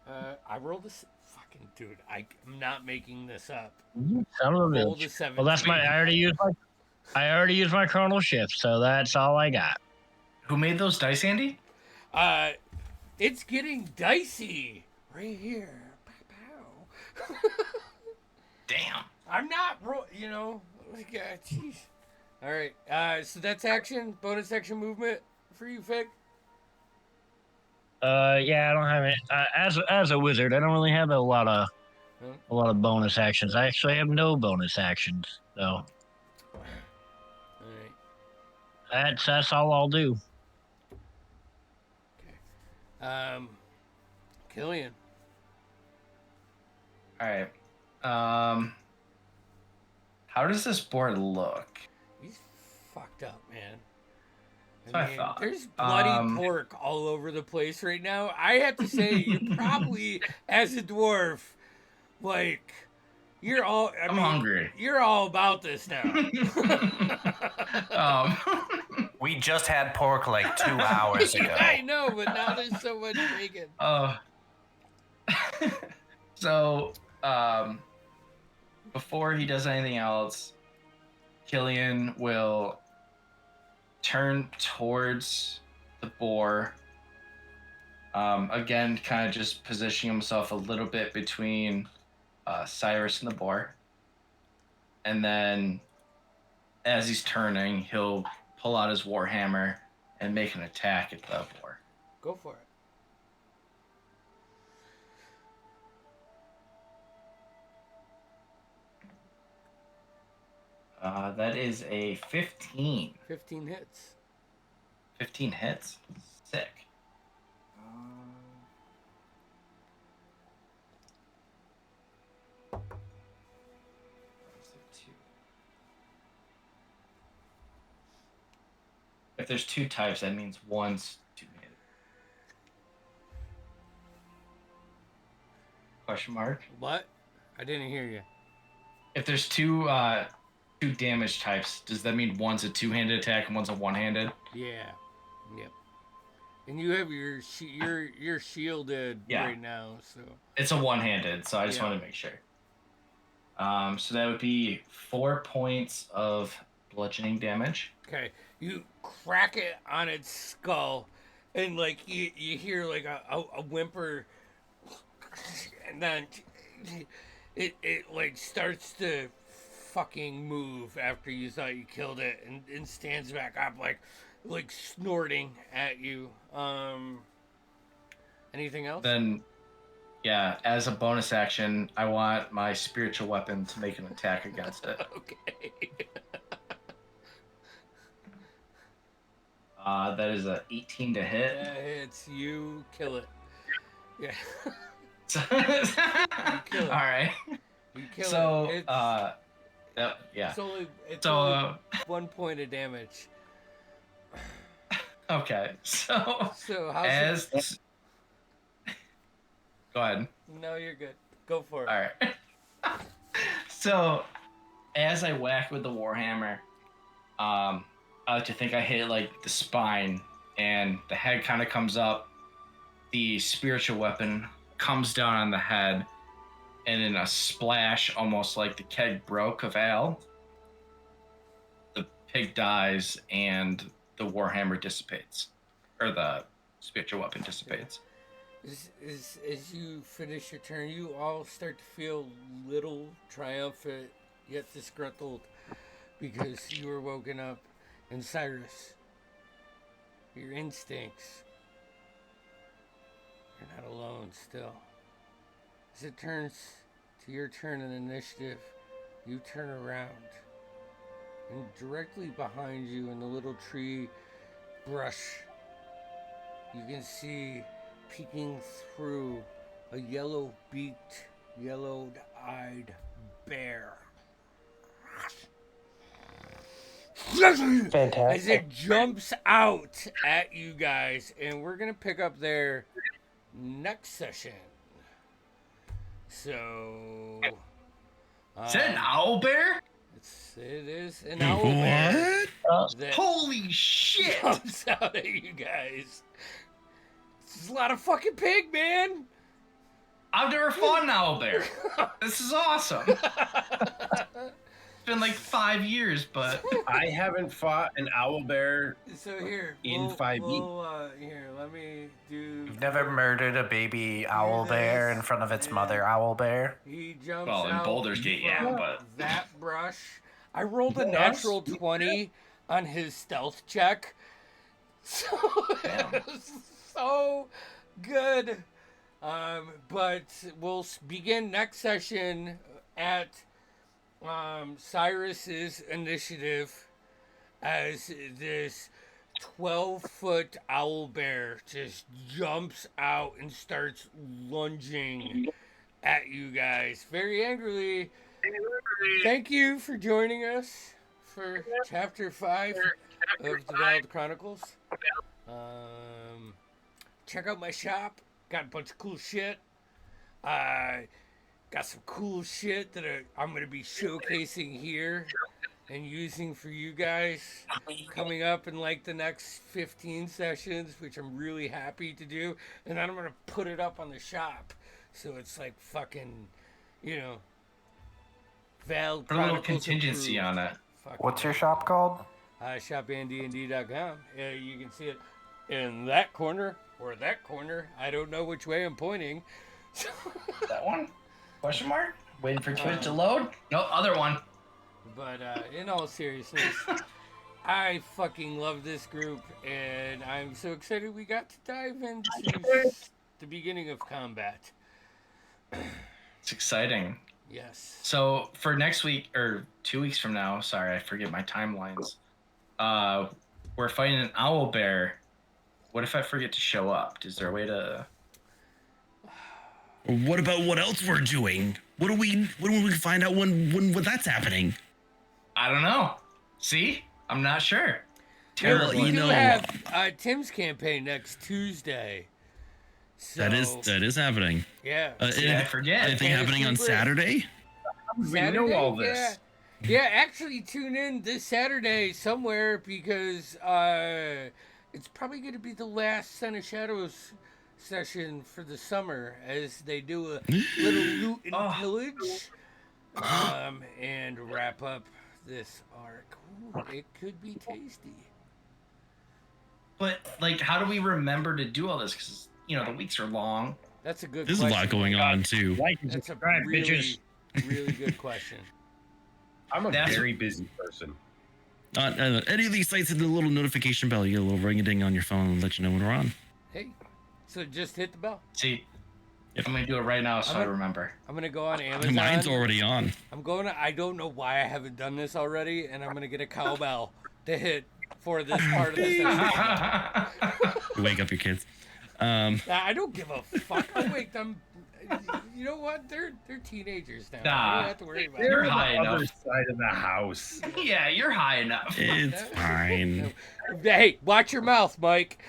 I rolled this. Fucking dude, I'm not making this up. Son of a Rolled bitch. a 17. Well, that's my. I already used my. I already used my chronal shift, so that's all I got. Who made those dice, Andy? It's getting dicey right here. Pow, pow. Damn. I'm not, like, jeez. All right. So that's action, bonus action movement for you, Fig. Yeah, I don't have it. As a wizard, I don't really have a lot of bonus actions. I actually have no bonus actions, so All right. that's all I'll do. Killian. All right. How does this board look? He's fucked up, man. That's what I thought. There's bloody pork all over the place right now. I have to say, you're probably, as a dwarf, like, you're all. I'm hungry. You're all about this now. We just had pork like 2 hours ago. I know, but now there's so much bacon. So, before he does anything else, Killian will turn towards the boar. Again, kind of just positioning himself a little bit between Cyrus and the boar. And then, as he's turning, he'll pull out his warhammer and make an attack at the boar. Go for it. That is a 15. 15 hits. 15 hits? Sick. If there's 2 types, that means one's 2-handed. Question mark? What? I didn't hear you. If there's two damage types, does that mean one's a 2-handed attack and one's a 1-handed? Yeah. Yep. And you have you're shielded right now, so it's a 1-handed. So I just want to make sure. So that would be 4 points of bludgeoning damage. Okay, you crack it on its skull, and like you hear like a whimper, and then it like starts to fucking move after you thought you killed it, and stands back up like snorting at you. Anything else? Then, yeah, as a bonus action, I want my spiritual weapon to make an attack against it. Okay. That is a 18 to hit. That hits. You kill it. Yeah. You kill it. All right. You kill So, it. yeah. It's only 1 point of damage. Okay. So how's as go ahead. No, you're good. Go for it. All right. So as I whack with the warhammer, I like to think I hit like the spine, and the head kind of comes up. The spiritual weapon comes down on the head, and in a splash, almost like the keg broke of ale, the pig dies and the warhammer dissipates, or the spiritual weapon dissipates. As you finish your turn, you all start to feel little triumphant yet disgruntled because you were woken up. And Cyrus, your instincts, you're not alone still. As it turns to your turn in initiative, you turn around, and directly behind you in the little tree brush, you can see peeking through a yellow-beaked, yellow-eyed bear. Fantastic. As it jumps out at you guys, and we're gonna pick up there next session. So, Is that an owl bear? it is an owl bear. That Holy shit! jumps out at you guys. It's a lot of fucking pig, man. I've never fought an owl bear. This is awesome. been like 5 years, but I haven't fought an owl bear. So here, In 5e. here, let me do. You've never murdered a baby owl bear in front of its mother owl bear? He jumps well, in out Baldur's Gate, yeah, from but that brush. I rolled a natural 20 on his stealth check. So it was so good. But we'll begin next session at Cyrus's initiative as this 12-foot owl bear just jumps out and starts lunging at you guys very angrily. Thank you for joining us for chapter 5 of the Wild Chronicles. Check out my shop. Got a bunch of cool shit. Got some cool shit that I'm going to be showcasing here and using for you guys coming up in like the next 15 sessions, which I'm really happy to do. And then I'm going to put it up on the shop. So it's like fucking, you know, Val put a little Chronicles contingency approved. on it. What's your shop called? ShopAndyND.com. You can see it in that corner or that corner. I don't know which way I'm pointing. That one? Question mark? Waiting for Twitch to load? No, other one. But in all seriousness, I fucking love this group, and I'm so excited we got to dive into the beginning of combat. It's exciting. Yes. So for next week or 2 weeks from now, sorry, I forget my timelines. We're fighting an owl bear. What if I forget to show up? Is there a way to? What about what else we're doing? When will we find out when that's happening? I don't know. See, I'm not sure. Well, We you do know, have Tim's campaign next Tuesday. So, that is happening. Yeah. Yeah, I forget. Anything Fantasy happening on break. Saturday? We know all this. Yeah, actually tune in this Saturday somewhere because it's probably going to be the last Son of Shadows session for the summer as they do a little loot and pillage and wrap up this arc. Ooh, it could be tasty. But like, how do we remember to do all this? Because the weeks are long. That's a good There's a question. lot going on too. Like and That's a subscribe, bitches. really, really good question. I'm a That's- very busy person. Any of these sites hit the little notification bell. You get a little ring-a-ding on your phone and let you know when we're on. Hey, so just hit the bell. See, I'm gonna do it right now so I remember. I'm gonna go on Amazon. Mine's already on. I don't know why I haven't done this already, and I'm gonna get a cowbell to hit for this part of the session. You wake up your kids. I don't give a fuck. I'll wake them. You know what? They're teenagers now. I Nah. don't have to worry about You're it. high on the other enough. side of the house. Yeah, you're high enough. It's fine. Hey, watch your mouth, Mike.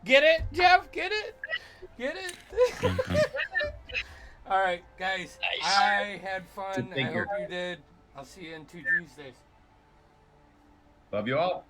Get it, Jeff? Get it? Get it? All right, guys. I had fun. I hope you did. I'll see you in 2 Tuesdays. Love you all.